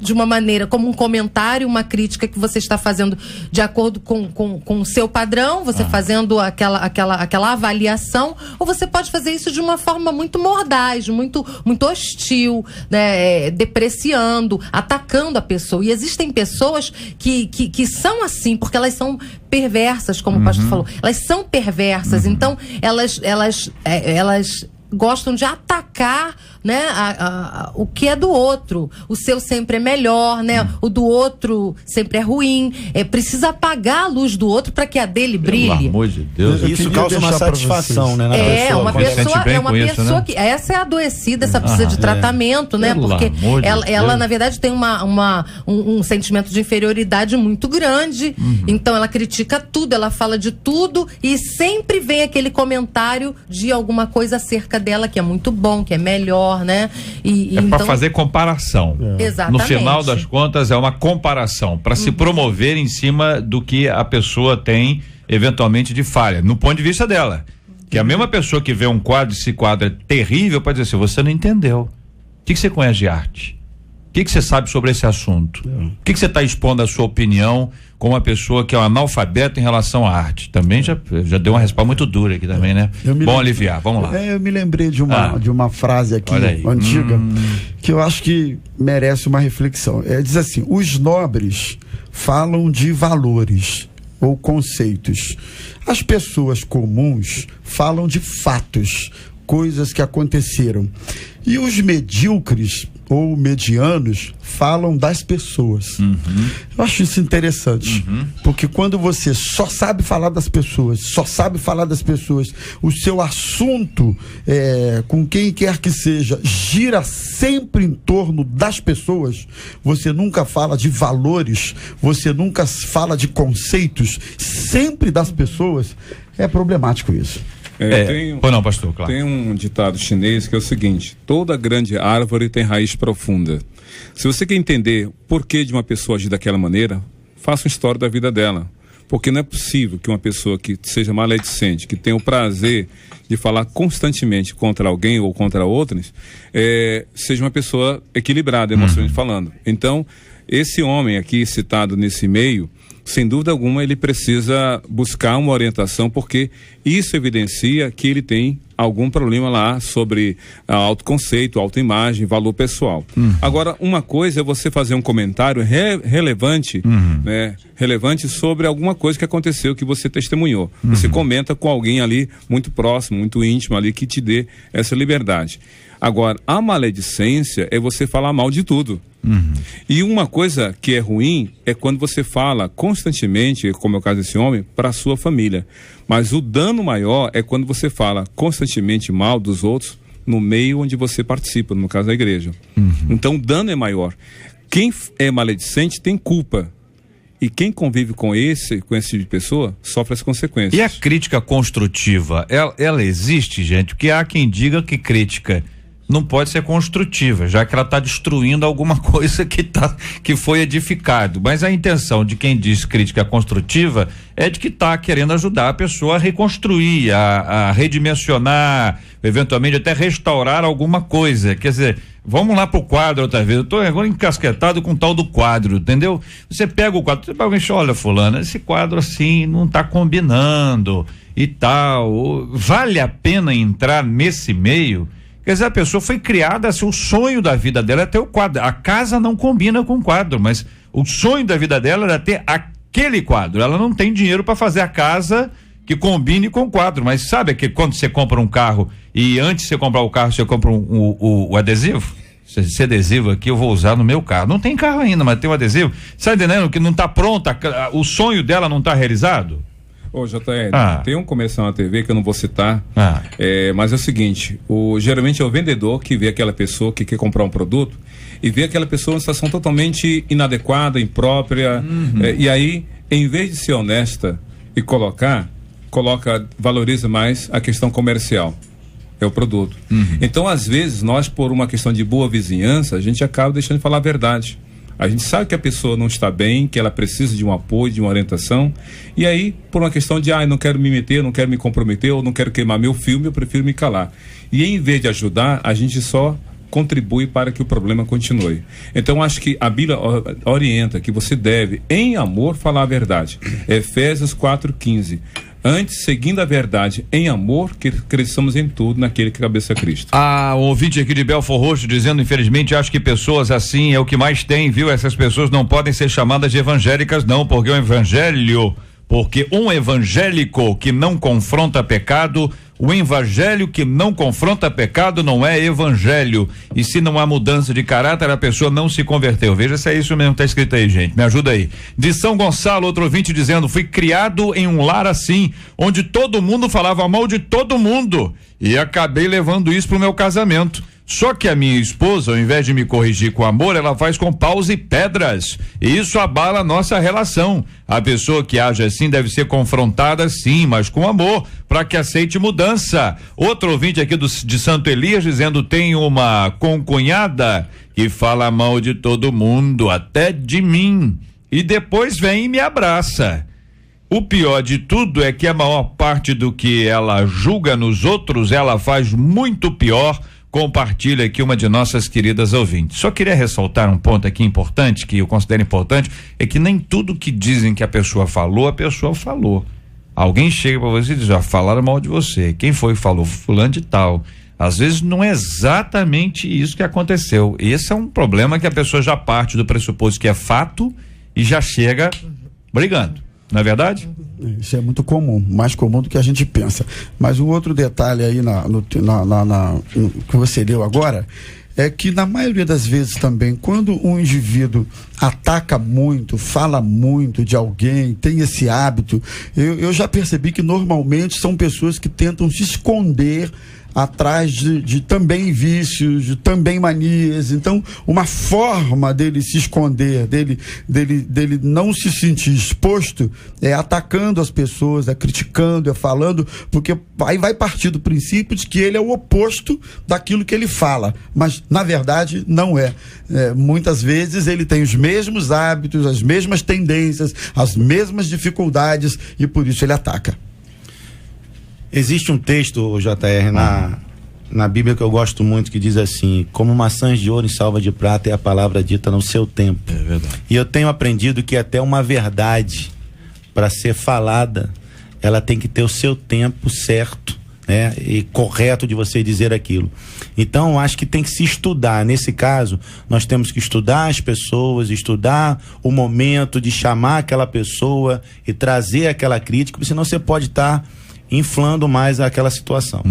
de uma maneira, como um comentário, uma crítica que você está fazendo de acordo com o seu padrão, você fazendo aquela avaliação, ou você pode fazer isso de uma forma muito mordaz, muito hostil, né? Depreciando, atacando a pessoa. E existem pessoas que são assim, porque elas são perversas, como o pastor falou. Elas são perversas, então elas gostam de atacar, né, o que é do outro. O seu sempre é melhor, né? O do outro sempre é ruim. Precisa apagar a luz do outro para que a dele brilhe. Pelo amor de Deus. Isso causa uma satisfação, né? Uma pessoa que essa é adoecida, essa precisa de tratamento, né? Porque ela na verdade tem um sentimento de inferioridade muito grande. Então ela critica tudo, ela fala de tudo e sempre vem aquele comentário de alguma coisa acerca marca dela, que é muito bom, que é melhor, né? Então, para fazer comparação. Exatamente. No final das contas, é uma comparação para se promover em cima do que a pessoa tem, eventualmente, de falha, no ponto de vista dela. Que a mesma pessoa que vê um quadro, esse quadro é terrível, pode dizer assim, você não entendeu. O que você conhece de arte? O que você sabe sobre esse assunto? O que você está expondo a sua opinião com uma pessoa que é um analfabeto em relação à arte? Também já deu uma resposta muito dura aqui também, né? Bom aliviar, vamos lá. Eu me lembrei de uma frase aqui antiga que eu acho que merece uma reflexão. Diz assim: os nobres falam de valores ou conceitos. As pessoas comuns falam de fatos, coisas que aconteceram. E os medíocres ou medianos falam das pessoas. Eu acho isso interessante, porque quando você só sabe falar das pessoas, o seu assunto, com quem quer que seja, gira sempre em torno das pessoas, você nunca fala de valores, você nunca fala de conceitos, sempre das pessoas, é problemático isso. Não, pastor, claro. Tem um ditado chinês que é o seguinte: toda grande árvore tem raiz profunda. Se você quer entender o porquê de uma pessoa agir daquela maneira, faça uma história da vida dela. Porque não é possível que uma pessoa que seja maledicente, que tenha o prazer de falar constantemente contra alguém ou contra outros, seja uma pessoa equilibrada, emocionalmente falando. Então, esse homem aqui citado nesse e-mail, sem dúvida alguma, ele precisa buscar uma orientação, porque isso evidencia que ele tem algum problema lá sobre autoconceito, autoimagem, valor pessoal. Agora, uma coisa é você fazer um comentário relevante, né, relevante sobre alguma coisa que aconteceu, que você testemunhou. Você comenta com alguém ali muito próximo, muito íntimo ali, que te dê essa liberdade. Agora, a maledicência é você falar mal de tudo. E uma coisa que é ruim é quando você fala constantemente, como é o caso desse homem, para a sua família. Mas o dano maior é quando você fala constantemente mal dos outros no meio onde você participa, no caso da igreja. Então o dano é maior. Quem é maledicente tem culpa. E quem convive com esse tipo de pessoa sofre as consequências. E a crítica construtiva, ela existe, gente? Porque há quem diga que crítica não pode ser construtiva, já que ela está destruindo alguma coisa que foi edificado. Mas a intenção de quem diz crítica construtiva é de que está querendo ajudar a pessoa a reconstruir, a redimensionar, eventualmente até restaurar alguma coisa. Quer dizer, vamos lá pro quadro outra vez. Eu tô agora encasquetado com o tal do quadro, entendeu? Você pega o quadro, você vai ver, olha, fulano, esse quadro assim não tá combinando e tal. Vale a pena entrar nesse meio? Quer dizer, a pessoa foi criada, assim, o sonho da vida dela é ter o quadro. A casa não combina com o quadro, mas o sonho da vida dela era ter aquele quadro. Ela não tem dinheiro para fazer a casa que combine com o quadro, mas sabe que quando você compra um carro e antes de você comprar o carro, você compra o adesivo? Esse adesivo aqui eu vou usar no meu carro. Não tem carro ainda, mas tem um adesivo. Você tá entendendo que não tá pronto, o sonho dela não tá realizado? Ô, JR, tem um comercial na TV que eu não vou citar, mas é o seguinte, geralmente é o vendedor que vê aquela pessoa que quer comprar um produto e vê aquela pessoa em situação totalmente inadequada, imprópria, e aí, em vez de ser honesta e valoriza mais a questão comercial, é o produto. Então, às vezes, nós, por uma questão de boa vizinhança, a gente acaba deixando de falar a verdade. A gente sabe que a pessoa não está bem, que ela precisa de um apoio, de uma orientação, e aí, por uma questão de, não quero me meter, não quero me comprometer, ou não quero queimar meu filme, eu prefiro me calar. E em vez de ajudar, a gente só contribui para que o problema continue. Então, acho que a Bíblia orienta que você deve, em amor, falar a verdade. Efésios 4:15. Antes, seguindo a verdade em amor, que cresçamos em tudo naquele que cabeça Cristo. Um ouvinte aqui de Belfort Roxo dizendo, infelizmente, acho que pessoas assim é o que mais tem, viu? Essas pessoas não podem ser chamadas de evangélicas, não, porque um evangélico que não confronta pecado, o evangelho que não confronta pecado não é evangelho. E se não há mudança de caráter, a pessoa não se converteu. Veja se é isso mesmo que tá escrito aí, gente. Me ajuda aí. De São Gonçalo, outro ouvinte dizendo, fui criado em um lar assim, onde todo mundo falava mal de todo mundo. E acabei levando isso pro meu casamento. Só que a minha esposa, ao invés de me corrigir com amor, ela faz com paus e pedras. E isso abala a nossa relação. A pessoa que age assim deve ser confrontada, sim, mas com amor, para que aceite mudança. Outro ouvinte aqui de Santo Elias dizendo: tem uma concunhada que fala mal de todo mundo, até de mim, e depois vem e me abraça. O pior de tudo é que a maior parte do que ela julga nos outros, ela faz muito pior. Compartilha aqui uma de nossas queridas ouvintes. Só queria ressaltar um ponto aqui importante, que eu considero importante, é que nem tudo que dizem que a pessoa falou. Alguém chega para você e diz: já falaram mal de você. Quem foi que falou? Fulano de tal. Às vezes não é exatamente isso que aconteceu. Esse é um problema que a pessoa já parte do pressuposto que é fato e já chega brigando. Não é verdade? Isso é muito comum, mais comum do que a gente pensa. Mas um outro detalhe aí no que você leu agora é que na maioria das vezes também, quando um indivíduo ataca muito, fala muito de alguém, tem esse hábito, eu já percebi que normalmente são pessoas que tentam se esconder atrás de também vícios, de também manias. Então, uma forma dele se esconder, dele não se sentir exposto, é atacando as pessoas, é criticando, é falando, porque aí vai partir do princípio de que ele é o oposto daquilo que ele fala, mas na verdade não é. Muitas vezes ele tem os mesmos hábitos, as mesmas tendências, as mesmas dificuldades, e por isso ele ataca. Existe um texto, JR, na Bíblia que eu gosto muito, que diz assim: como maçãs de ouro em salva de prata é a palavra dita no seu tempo. É verdade. E eu tenho aprendido que até uma verdade, para ser falada, ela tem que ter o seu tempo certo, né? E correto de você dizer aquilo. Então, acho que tem que se estudar. Nesse caso, nós temos que estudar as pessoas, estudar o momento de chamar aquela pessoa e trazer aquela crítica, porque senão você pode estar inflando mais aquela situação.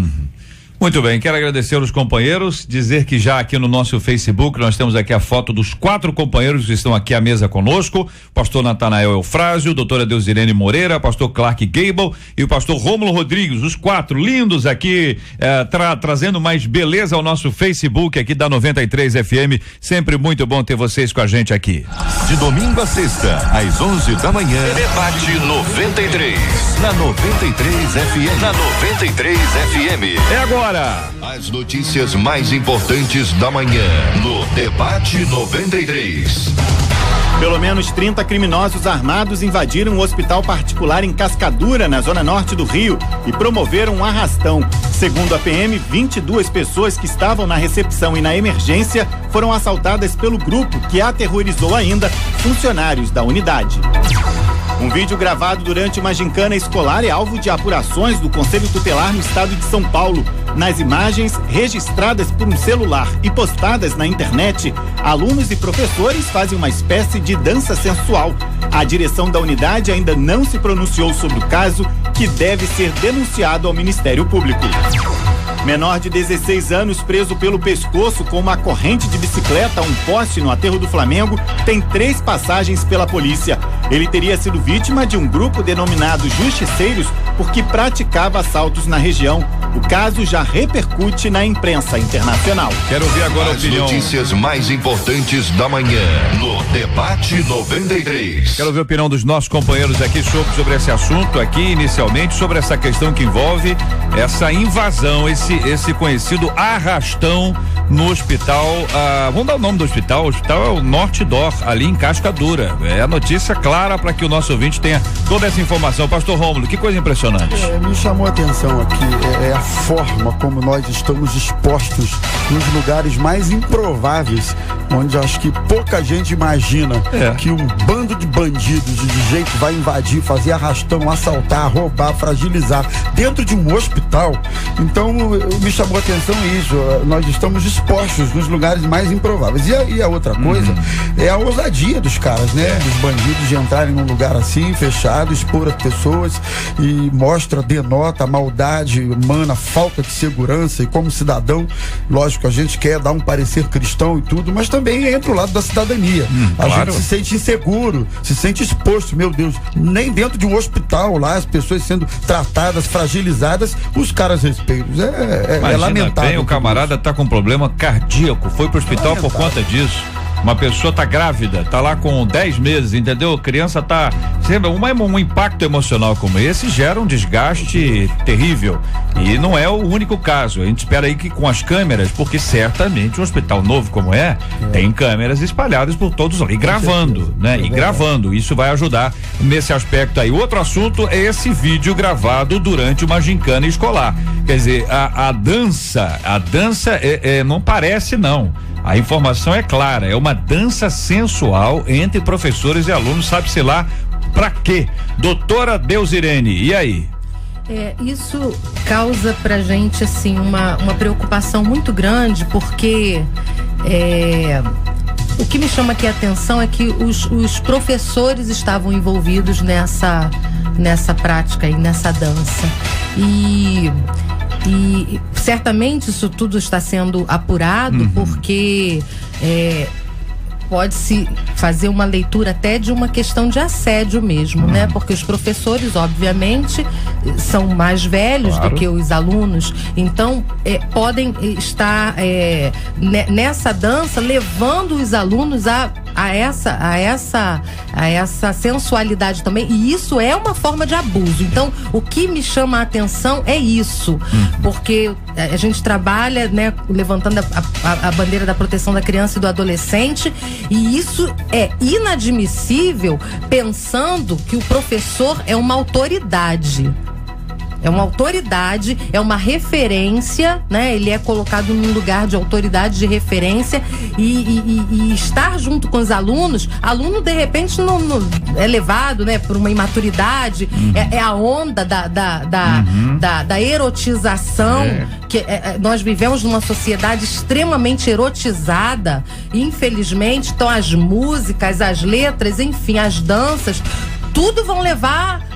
Muito bem, quero agradecer aos companheiros, dizer que já aqui no nosso Facebook nós temos aqui a foto dos 4 companheiros que estão aqui à mesa conosco: pastor Natanael Eufrásio, doutora Deusirene Moreira, pastor Clark Gable e o pastor Rômulo Rodrigues, os 4 lindos aqui, trazendo mais beleza ao nosso Facebook aqui da 93 FM. Sempre muito bom ter vocês com a gente aqui. De domingo a sexta, às 11 da manhã, Debate 93, na 93 FM. Na 93 FM. É agora. As notícias mais importantes da manhã no Debate 93. Pelo menos 30 criminosos armados invadiram um hospital particular em Cascadura, na zona norte do Rio, e promoveram um arrastão. Segundo a PM, 22 pessoas que estavam na recepção e na emergência foram assaltadas pelo grupo, que aterrorizou ainda funcionários da unidade. Um vídeo gravado durante uma gincana escolar é alvo de apurações do Conselho Tutelar no estado de São Paulo. Nas imagens, registradas por um celular e postadas na internet, alunos e professores fazem uma espécie de dança sensual. A direção da unidade ainda não se pronunciou sobre o caso, que deve ser denunciado ao Ministério Público. Menor de 16 anos preso pelo pescoço com uma corrente de bicicleta a um poste no aterro do Flamengo tem 3 passagens pela polícia. Ele teria sido vítima de um grupo denominado Justiceiros porque praticava assaltos na região. O caso já repercute na imprensa internacional. Quero ouvir agora a opinião. As notícias mais importantes da manhã no Debate 93. Quero ouvir a opinião dos nossos companheiros aqui sobre esse assunto aqui, inicialmente, sobre essa questão que envolve essa invasão, esse conhecido arrastão no hospital. Vamos dar o nome do hospital. O hospital é o Norte Dor, ali em Cascadura. É a notícia clara para que o nosso ouvinte tenha toda essa informação. Pastor Rômulo, que coisa impressionante. Me chamou a atenção aqui a forma como nós estamos expostos nos lugares mais improváveis, onde acho que pouca gente imagina que um bando de bandidos de jeito vai invadir, fazer arrastão, assaltar, roubar, fragilizar dentro de um hospital. Então me chamou a atenção isso. Nós estamos expostos nos lugares mais improváveis. E a outra coisa é a ousadia dos caras, né? Dos bandidos de entrarem num lugar assim, fechado, expor as pessoas, e denota a maldade humana, falta de segurança. E como cidadão, lógico, a gente quer dar um parecer cristão e tudo, mas também entra o lado da cidadania. A gente se sente inseguro, se sente exposto. Meu Deus, nem dentro de um hospital lá, as pessoas sendo tratadas, fragilizadas, os caras respeitam. É lamentável. Bem, o camarada tá com problema problema cardíaco, foi pro hospital por conta disso. Uma pessoa tá grávida, tá lá com 10 meses, entendeu? A criança tá. Um impacto emocional como esse gera um desgaste terrível. E não é o único caso. A gente espera aí que com as câmeras, porque certamente um hospital novo como tem câmeras espalhadas por todos ali, gravando, né? E gravando. Isso vai ajudar nesse aspecto aí. Outro assunto é esse vídeo gravado durante uma gincana escolar. Quer dizer, a dança não parece, não. A informação é clara, é uma dança sensual entre professores e alunos, sabe-se lá pra quê? Doutora Deusirene, e aí? Isso causa pra gente, assim, uma preocupação muito grande, porque o que me chama aqui a atenção é que os professores estavam envolvidos nessa prática e nessa dança. E certamente isso tudo está sendo apurado, porque pode-se fazer uma leitura até de uma questão de assédio mesmo, né? Porque os professores, obviamente, são mais velhos do que os alunos, então podem estar nessa dança levando os alunos a essa sensualidade também, e isso é uma forma de abuso. Então, o que me chama a atenção é isso, porque a gente trabalha, né, levantando a bandeira da proteção da criança e do adolescente, e isso é inadmissível pensando que o professor é uma autoridade. É uma autoridade, é uma referência, né? Ele é colocado num lugar de autoridade, de referência, e estar junto com os alunos, aluno de repente não é levado, né, por uma imaturidade, é a onda da erotização, que nós vivemos numa sociedade extremamente erotizada, e infelizmente, então as músicas, as letras, enfim, as danças, tudo vão levar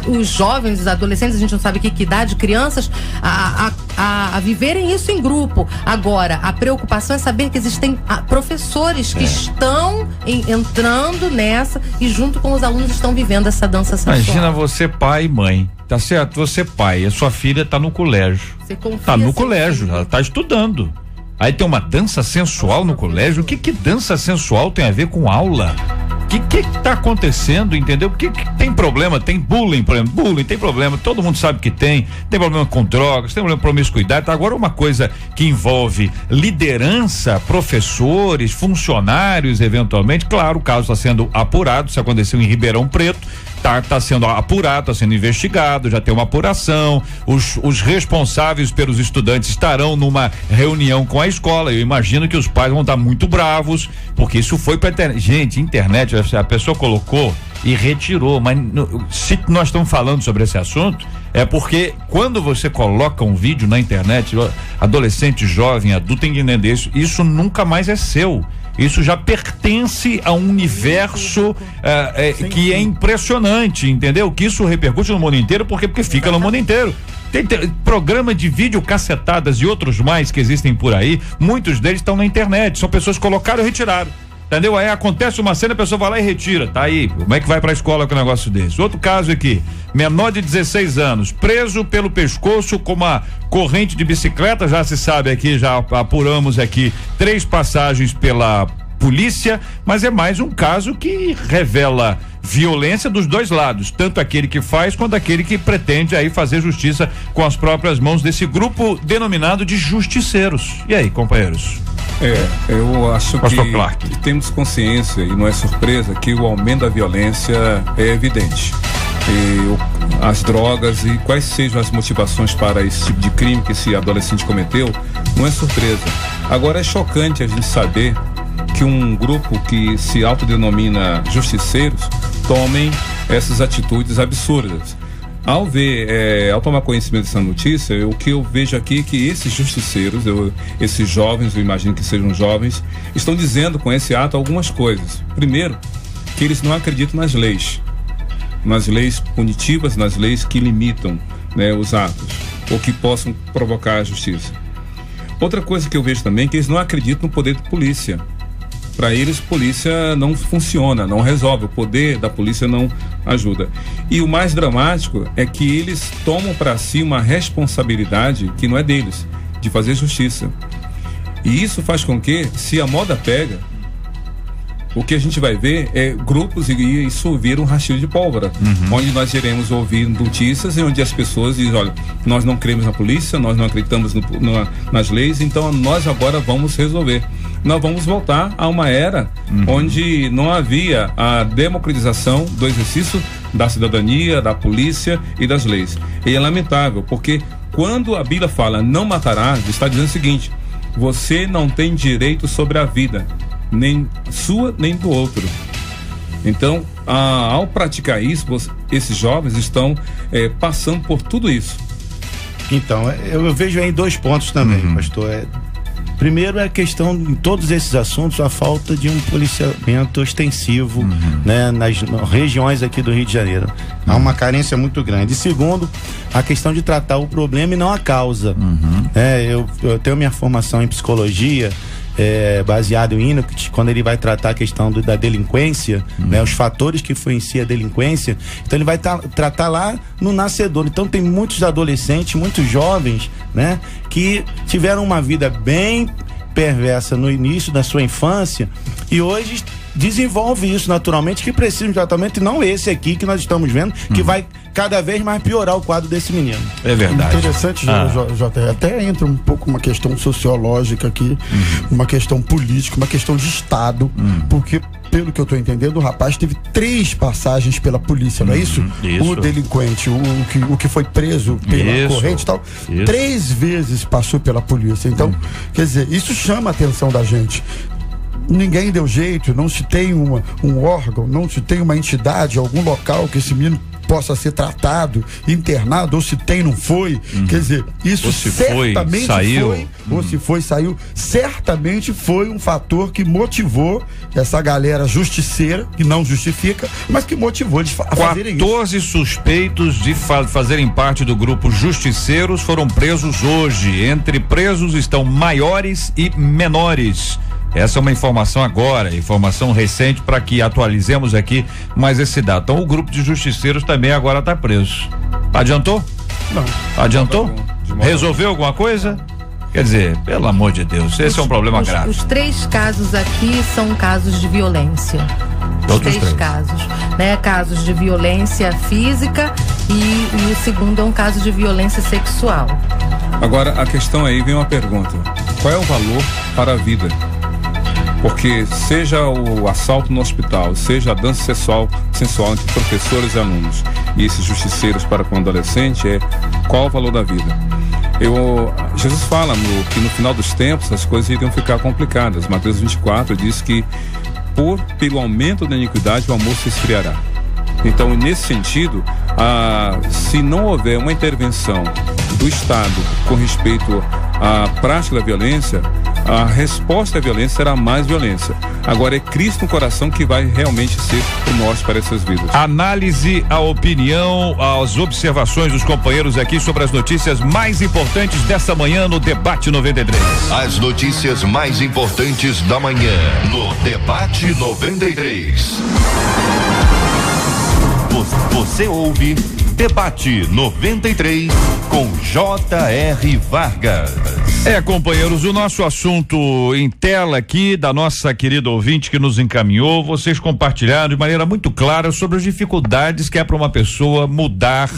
os jovens, os adolescentes, a gente não sabe que idade, crianças, a viverem isso em grupo. Agora, a preocupação é saber que existem professores que estão entrando nessa e junto com os alunos estão vivendo essa dança sensual. Imagina você, pai e mãe, tá certo? Você, pai, a sua filha tá no colégio. Você confia, tá no colégio, ela tá estudando. Aí tem uma dança sensual no colégio. O que dança sensual tem a ver com aula? O que tá acontecendo, entendeu? Porque tem problema, tem bullying, por exemplo, tem problema, todo mundo sabe que tem problema com drogas, tem problema com promiscuidade. Agora, uma coisa que envolve liderança, professores, funcionários, eventualmente, claro, o caso está sendo apurado, isso aconteceu em Ribeirão Preto, tá sendo apurado, está sendo investigado, já tem uma apuração, os responsáveis pelos estudantes estarão numa reunião com a escola. Eu imagino que os pais vão estar muito bravos, porque isso foi pra internet. Gente, internet, a pessoa colocou e retirou, mas se nós estamos falando sobre esse assunto, é porque quando você coloca um vídeo na internet, adolescente, jovem, adulto, tem que entender isso nunca mais é seu. Isso já pertence a um universo que é impressionante, entendeu? Que isso repercute no mundo inteiro, porque fica no mundo inteiro. Tem programa de vídeo cacetadas e outros mais que existem por aí, muitos deles estão na internet, são pessoas que colocaram e retiraram. Entendeu? Aí acontece uma cena, a pessoa vai lá e retira, tá aí. Como é que vai pra escola com um negócio desse? Outro caso aqui, menor de 16 anos, preso pelo pescoço com uma corrente de bicicleta, já se sabe aqui, já apuramos aqui 3 passagens pela polícia, mas é mais um caso que revela violência dos dois lados, tanto aquele que faz quanto aquele que pretende aí fazer justiça com as próprias mãos desse grupo denominado de justiceiros. E aí, companheiros? Eu acho que temos consciência, e não é surpresa, que o aumento da violência é evidente. As drogas e quais sejam as motivações para esse tipo de crime que esse adolescente cometeu, não é surpresa. Agora, é chocante a gente saber que um grupo que se autodenomina justiceiros tomem essas atitudes absurdas. Ao tomar conhecimento dessa notícia, o que eu vejo aqui é que esses justiceiros, esses jovens, eu imagino que sejam jovens, estão dizendo com esse ato algumas coisas. Primeiro, que eles não acreditam nas leis punitivas, nas leis que limitam, né, os atos, ou que possam provocar a justiça. Outra coisa que eu vejo também é que eles não acreditam no poder da polícia. Para eles, polícia não funciona, não resolve, o poder da polícia não ajuda. E o mais dramático é que eles tomam para si uma responsabilidade que não é deles, de fazer justiça. E isso faz com que, se a moda pega, o que a gente vai ver é grupos, e isso vira um rastilho de pólvora, onde nós iremos ouvir notícias e onde as pessoas dizem, olha, nós não cremos na polícia, nós não acreditamos nas leis, então nós agora vamos resolver. Nós vamos voltar a uma era onde não havia a democratização do exercício da cidadania, da polícia e das leis. E é lamentável, porque quando a Bíblia fala não matarás, está dizendo o seguinte: você não tem direito sobre a vida, nem sua, nem do outro. Então, ao praticar isso, esses jovens estão passando por tudo isso. Então, eu vejo aí 2 pontos também, pastor. Primeiro é a questão, em todos esses assuntos, a falta de um policiamento ostensivo, né, nas regiões aqui do Rio de Janeiro. Há uma carência muito grande. E segundo, a questão de tratar o problema e não a causa. Eu tenho minha formação em psicologia, baseado em Winnicott, quando ele vai tratar a questão da delinquência, né, os fatores que influenciam a delinquência. Então ele vai tratar lá no nascedor. Então tem muitos adolescentes, muitos jovens, né, que tiveram uma vida bem perversa no início da sua infância e hoje desenvolve isso naturalmente, que precisa de tratamento, e não esse aqui que nós estamos vendo, que vai cada vez mais piorar o quadro desse menino. É verdade. Interessante, Jota, até entra um pouco uma questão sociológica aqui, uma questão política, uma questão de Estado, porque pelo que eu estou entendendo, o rapaz teve 3 passagens pela polícia, não é isso? O delinquente, o que foi preso pela corrente e tal, 3 vezes passou pela polícia. Então, quer dizer, isso chama a atenção da gente. Ninguém deu jeito, não se tem um órgão, não se tem uma entidade, algum local que esse menino possa ser tratado, internado, ou se tem, não foi. Quer dizer, isso certamente saiu, certamente foi um fator que motivou essa galera justiceira, que não justifica, mas que motivou eles a fazerem isso. 14 suspeitos de fazerem parte do grupo Justiceiros foram presos hoje. Entre presos estão maiores e menores. Essa é uma informação agora, informação recente, para que atualizemos aqui mais esse dado. Então o grupo de justiceiros também agora está preso. Adiantou? Não. Adiantou? Resolveu alguma coisa? Quer dizer, pelo amor de Deus, esse é um problema grave. Os 3 casos aqui são casos de violência. Os 3 casos, né? Casos de violência física e o segundo é um caso de violência sexual. Agora, a questão aí vem uma pergunta: qual é o valor para a vida? Porque seja o assalto no hospital, seja a dança sensual entre professores e alunos, e esses justiceiros para com o adolescente, qual o valor da vida? Jesus fala que no final dos tempos as coisas iriam ficar complicadas. Mateus 24 diz que pelo aumento da iniquidade o amor se esfriará. Então, nesse sentido, se não houver uma intervenção do Estado com respeito à prática da violência, a resposta à violência será mais violência. Agora é Cristo no coração que vai realmente ser o norte para essas vidas. Análise, a opinião, as observações dos companheiros aqui sobre as notícias mais importantes dessa manhã no Debate 93. As notícias mais importantes da manhã no Debate 93. Você ouve Debate 93 com J.R. Vargas. Companheiros, o nosso assunto em tela aqui da nossa querida ouvinte que nos encaminhou, vocês compartilharam de maneira muito clara sobre as dificuldades que é para uma pessoa mudar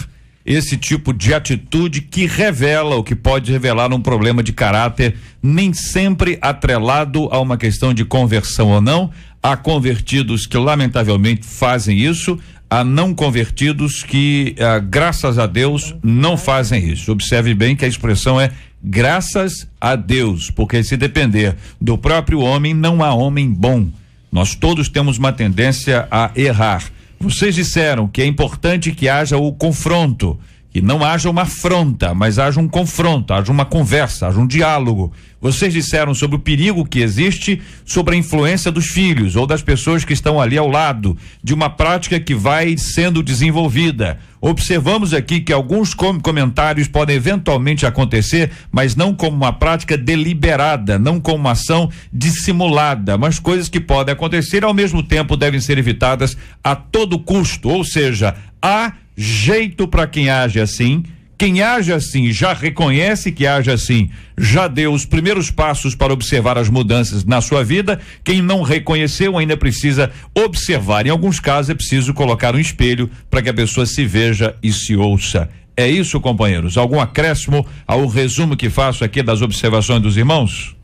esse tipo de atitude que revela, o que pode revelar um problema de caráter, nem sempre atrelado a uma questão de conversão ou não. Há convertidos que lamentavelmente fazem isso, há não convertidos que, graças a Deus, não fazem isso. Observe bem que a expressão é graças a Deus, porque se depender do próprio homem, não há homem bom. Nós todos temos uma tendência a errar. Vocês disseram que é importante que haja o confronto, que não haja uma afronta, mas haja um confronto, haja uma conversa, haja um diálogo. Vocês disseram sobre o perigo que existe sobre a influência dos filhos ou das pessoas que estão ali ao lado de uma prática que vai sendo desenvolvida. Observamos aqui que alguns comentários podem eventualmente acontecer, mas não como uma prática deliberada, não como uma ação dissimulada, mas coisas que podem acontecer ao mesmo tempo devem ser evitadas a todo custo, ou seja, há jeito para quem age assim, Quem age assim já reconhece que age assim, já deu os primeiros passos para observar as mudanças na sua vida. Quem não reconheceu ainda precisa observar. Em alguns casos é preciso colocar um espelho para que a pessoa se veja e se ouça. É isso, companheiros. Algum acréscimo ao resumo que faço aqui das observações dos irmãos?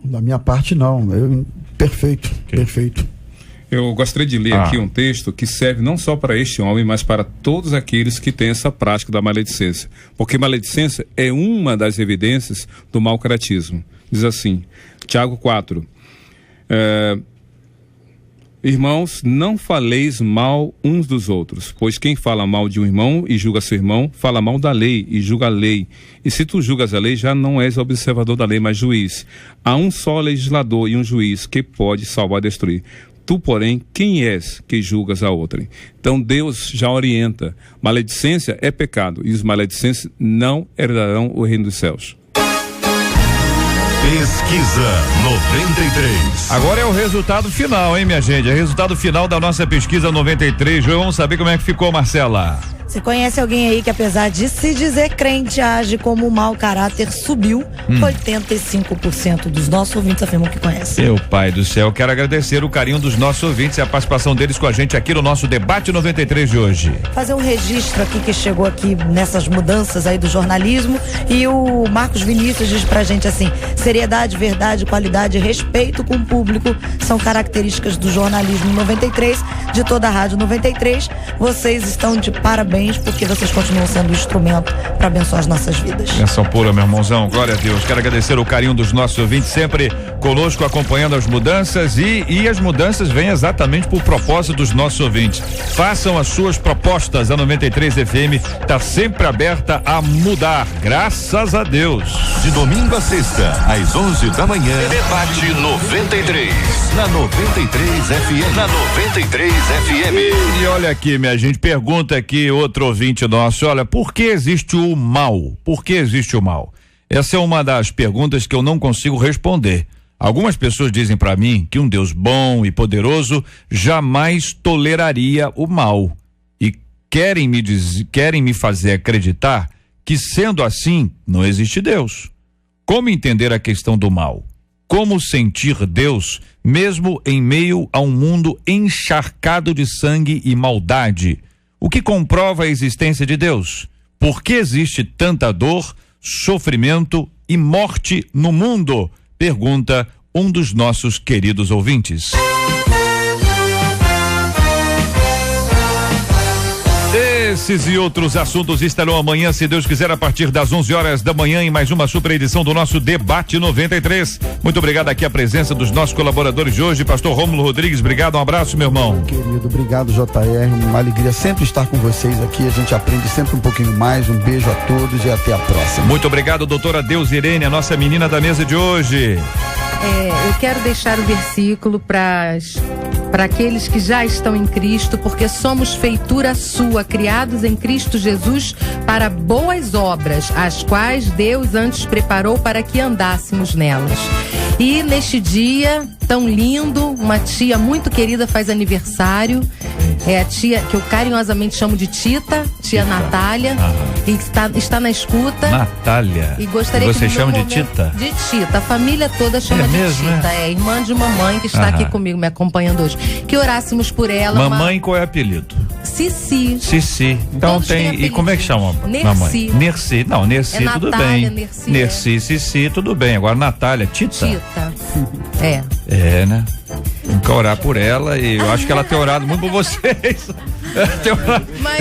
Da minha parte, não. Perfeito, perfeito. Eu gostaria de ler aqui um texto que serve não só para este homem, mas para todos aqueles que têm essa prática da maledicência. Porque maledicência é uma das evidências do mau caratismo. Diz assim, Tiago 4. Irmãos, não faleis mal uns dos outros, pois quem fala mal de um irmão e julga seu irmão, fala mal da lei e julga a lei. E se tu julgas a lei, já não és observador da lei, mas juiz. Há um só legislador e um juiz que pode salvar e destruir. Tu, porém, quem és que julgas a outrem? Então Deus já orienta. Maledicência é pecado e os maledicentes não herdarão o reino dos céus. Pesquisa 93. Agora é o resultado final, hein, minha gente? É o resultado final da nossa pesquisa 93. Vamos saber como é que ficou, Marcela. Você conhece alguém aí que, apesar de se dizer crente, age como mau caráter? Subiu. 85% dos nossos ouvintes afirmam que conhecem. Meu pai do céu, quero agradecer o carinho dos nossos ouvintes e a participação deles com a gente aqui no nosso debate 93 de hoje. Fazer um registro aqui que chegou aqui nessas mudanças aí do jornalismo, e o Marcos Vinícius diz pra gente assim: seriedade, verdade, qualidade e respeito com o público são características do jornalismo 93, de toda a Rádio 93. Vocês estão de parabéns, porque vocês continuam sendo um instrumento para abençoar as nossas vidas. Benção pura, meu irmãozão, glória a Deus. Quero agradecer o carinho dos nossos ouvintes, sempre conosco acompanhando as mudanças, e as mudanças vêm exatamente por propósito dos nossos ouvintes. Façam as suas propostas. A 93 FM está sempre aberta a mudar, graças a Deus. De domingo a sexta, às 11 da manhã, debate 93 na 93 FM. Na 93 FM. E olha aqui, minha gente, pergunta aqui outro ouvinte nosso, olha, por que existe o mal? Por que existe o mal? Essa é uma das perguntas que eu não consigo responder. Algumas pessoas dizem para mim que um Deus bom e poderoso jamais toleraria o mal, e querem me fazer acreditar que, sendo assim, não existe Deus. Como entender a questão do mal? Como sentir Deus mesmo em meio a um mundo encharcado de sangue e maldade? O que comprova a existência de Deus? Por que existe tanta dor, sofrimento e morte no mundo? Pergunta um dos nossos queridos ouvintes. Esses e outros assuntos estarão amanhã, se Deus quiser, a partir das 11 horas da manhã, em mais uma super edição do nosso Debate 93. Muito obrigado aqui a presença dos nossos colaboradores de hoje. Pastor Rômulo Rodrigues, obrigado, um abraço, meu irmão. Querido, obrigado, JR, uma alegria sempre estar com vocês aqui, a gente aprende sempre um pouquinho mais. Um beijo a todos e até a próxima. Muito obrigado, doutora Deus Irene, a nossa menina da mesa de hoje. Eu quero deixar o versículo para aqueles que já estão em Cristo, porque somos feitura sua, criados em Cristo Jesus para boas obras, as quais Deus antes preparou para que andássemos nelas. E neste dia tão lindo, uma tia muito querida faz aniversário, é a tia que eu carinhosamente chamo de Tita, tia Natália, e está na escuta. Natália. E gostaria você que chama de Tita? De Tita, a família toda chama de mesmo, Tita, é irmã de mamãe que está aqui comigo me acompanhando hoje. Que orássemos por ela. Mamãe, qual é o apelido? Cici. Cici. Então Todos tem. E como é que chama? Nerci. Mamãe? Nerci. Não, Nerci, É tudo Natália, bem. Nerci, Cici, tudo bem. Agora Natália, Tita. Tita. É. É, né? Tem que orar por ela, e eu acho que ela tem orado muito por vocês. Mas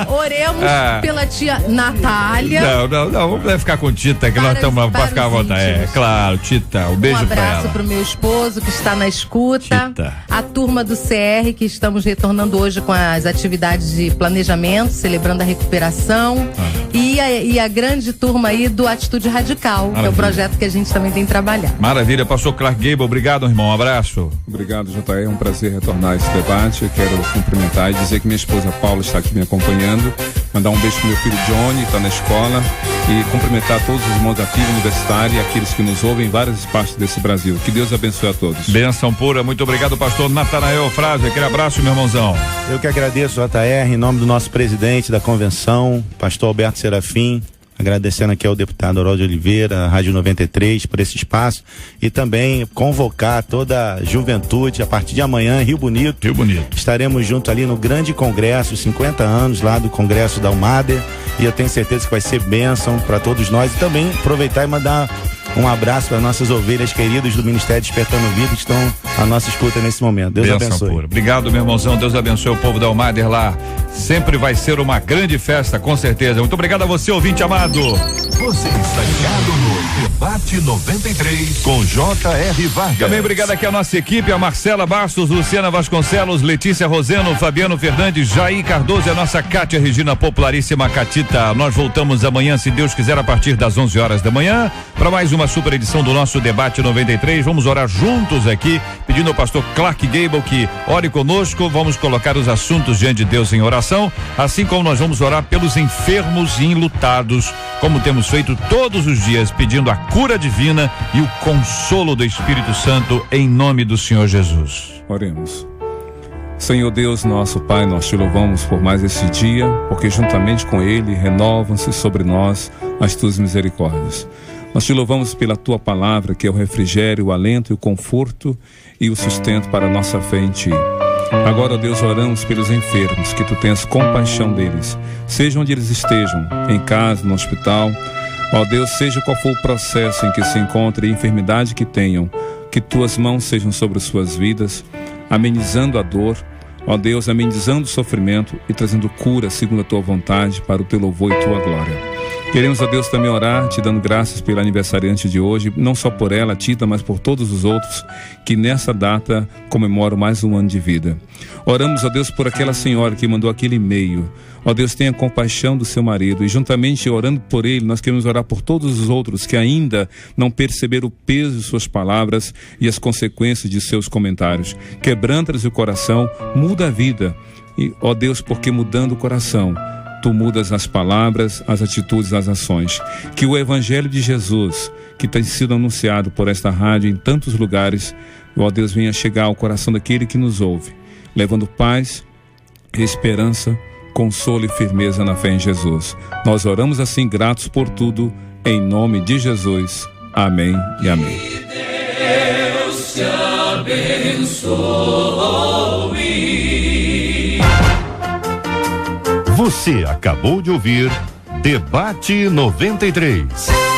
oremos pela tia Natália. Não, vamos ficar com Tita, que nós estamos para ficar à vontade. É, claro, Tita, um beijo pra ela. Um abraço pro meu esposo que está na escuta. Tita. A turma do CR, que estamos retornando hoje com as atividades de planejamento, celebrando a recuperação. E a grande turma aí do Atitude Radical, que é o projeto que a gente também tem trabalhado. Maravilha, pastor Clark Gable, obrigado, irmão, um abraço. Obrigado, JR, é um prazer retornar a esse debate. Eu quero cumprimentar e dizer que minha esposa Paula está aqui me acompanhando. Mandar um beijo pro meu filho Johnny, que está na escola, e cumprimentar todos os irmãos da FIB Universitária e aqueles que nos ouvem em várias partes desse Brasil. Que Deus abençoe a todos. Bênção pura, muito obrigado, pastor Natanael Frase. Aquele abraço, meu irmãozão. Eu que agradeço, JR, em nome do nosso presidente da convenção, pastor Alberto Serafim, agradecendo aqui ao deputado Harold Oliveira, Rádio 93, por esse espaço, e também convocar toda a juventude a partir de amanhã, Rio Bonito. Estaremos juntos ali no grande congresso, 50 anos lá do congresso da UMADER, e eu tenho certeza que vai ser bênção para todos nós. E também aproveitar e mandar um abraço para nossas ovelhas queridas do Ministério Despertando Vida que estão à nossa escuta nesse momento. Deus abençoe. Pura. Obrigado, meu irmãozão. Deus abençoe o povo da UMADER lá. Sempre vai ser uma grande festa, com certeza. Muito obrigado a você, ouvinte amado. Você está ligado no Debate 93 com J.R. Vargas. Também obrigado aqui a nossa equipe, a Marcela Bastos, Luciana Vasconcelos, Letícia Roseno, Fabiano Fernandes, Jair Cardoso e a nossa Cátia Regina Popularíssima Catita. Nós voltamos amanhã, se Deus quiser, a partir das 11 horas da manhã, para mais uma super edição do nosso Debate 93. Vamos orar juntos aqui, pedindo ao pastor Clark Gable que ore conosco. Vamos colocar os assuntos diante de Deus em oração, assim como nós vamos orar pelos enfermos e enlutados, como temos feito todos os dias, pedindo a cura divina e o consolo do Espírito Santo em nome do Senhor Jesus. Oremos. Senhor Deus, nosso Pai, nós te louvamos por mais esse dia, porque juntamente com ele renovam-se sobre nós as tuas misericórdias. Nós te louvamos pela tua palavra, que é o refrigério, o alento e o conforto e o sustento para a nossa fé em ti. Agora, ó Deus, oramos pelos enfermos, que tu tenhas compaixão deles, seja onde eles estejam, em casa, no hospital. Ó Deus, seja qual for o processo em que se encontre e a enfermidade que tenham, que tuas mãos sejam sobre as suas vidas, amenizando a dor, ó Deus, amenizando o sofrimento e trazendo cura segundo a tua vontade para o teu louvor e tua glória. Queremos, ó Deus, também orar, te dando graças pela aniversariante de hoje, não só por ela, Tita, mas por todos os outros que nessa data comemoram mais um ano de vida. Oramos, ó Deus, por aquela senhora que mandou aquele e-mail. Ó Deus, tenha compaixão do seu marido, e juntamente orando por ele, nós queremos orar por todos os outros que ainda não perceberam o peso de suas palavras e as consequências de seus comentários. Quebranta-lhes o coração, muda a vida. E, ó Deus, porque mudando o coração, tu mudas as palavras, as atitudes, as ações. Que o Evangelho de Jesus, que tem sido anunciado por esta rádio em tantos lugares, ó Deus, venha chegar ao coração daquele que nos ouve, levando paz, esperança, consolo e firmeza na fé em Jesus. Nós oramos assim, gratos por tudo, em nome de Jesus. Amém e amém. Deus te abençoe. Você acabou de ouvir Debate 93.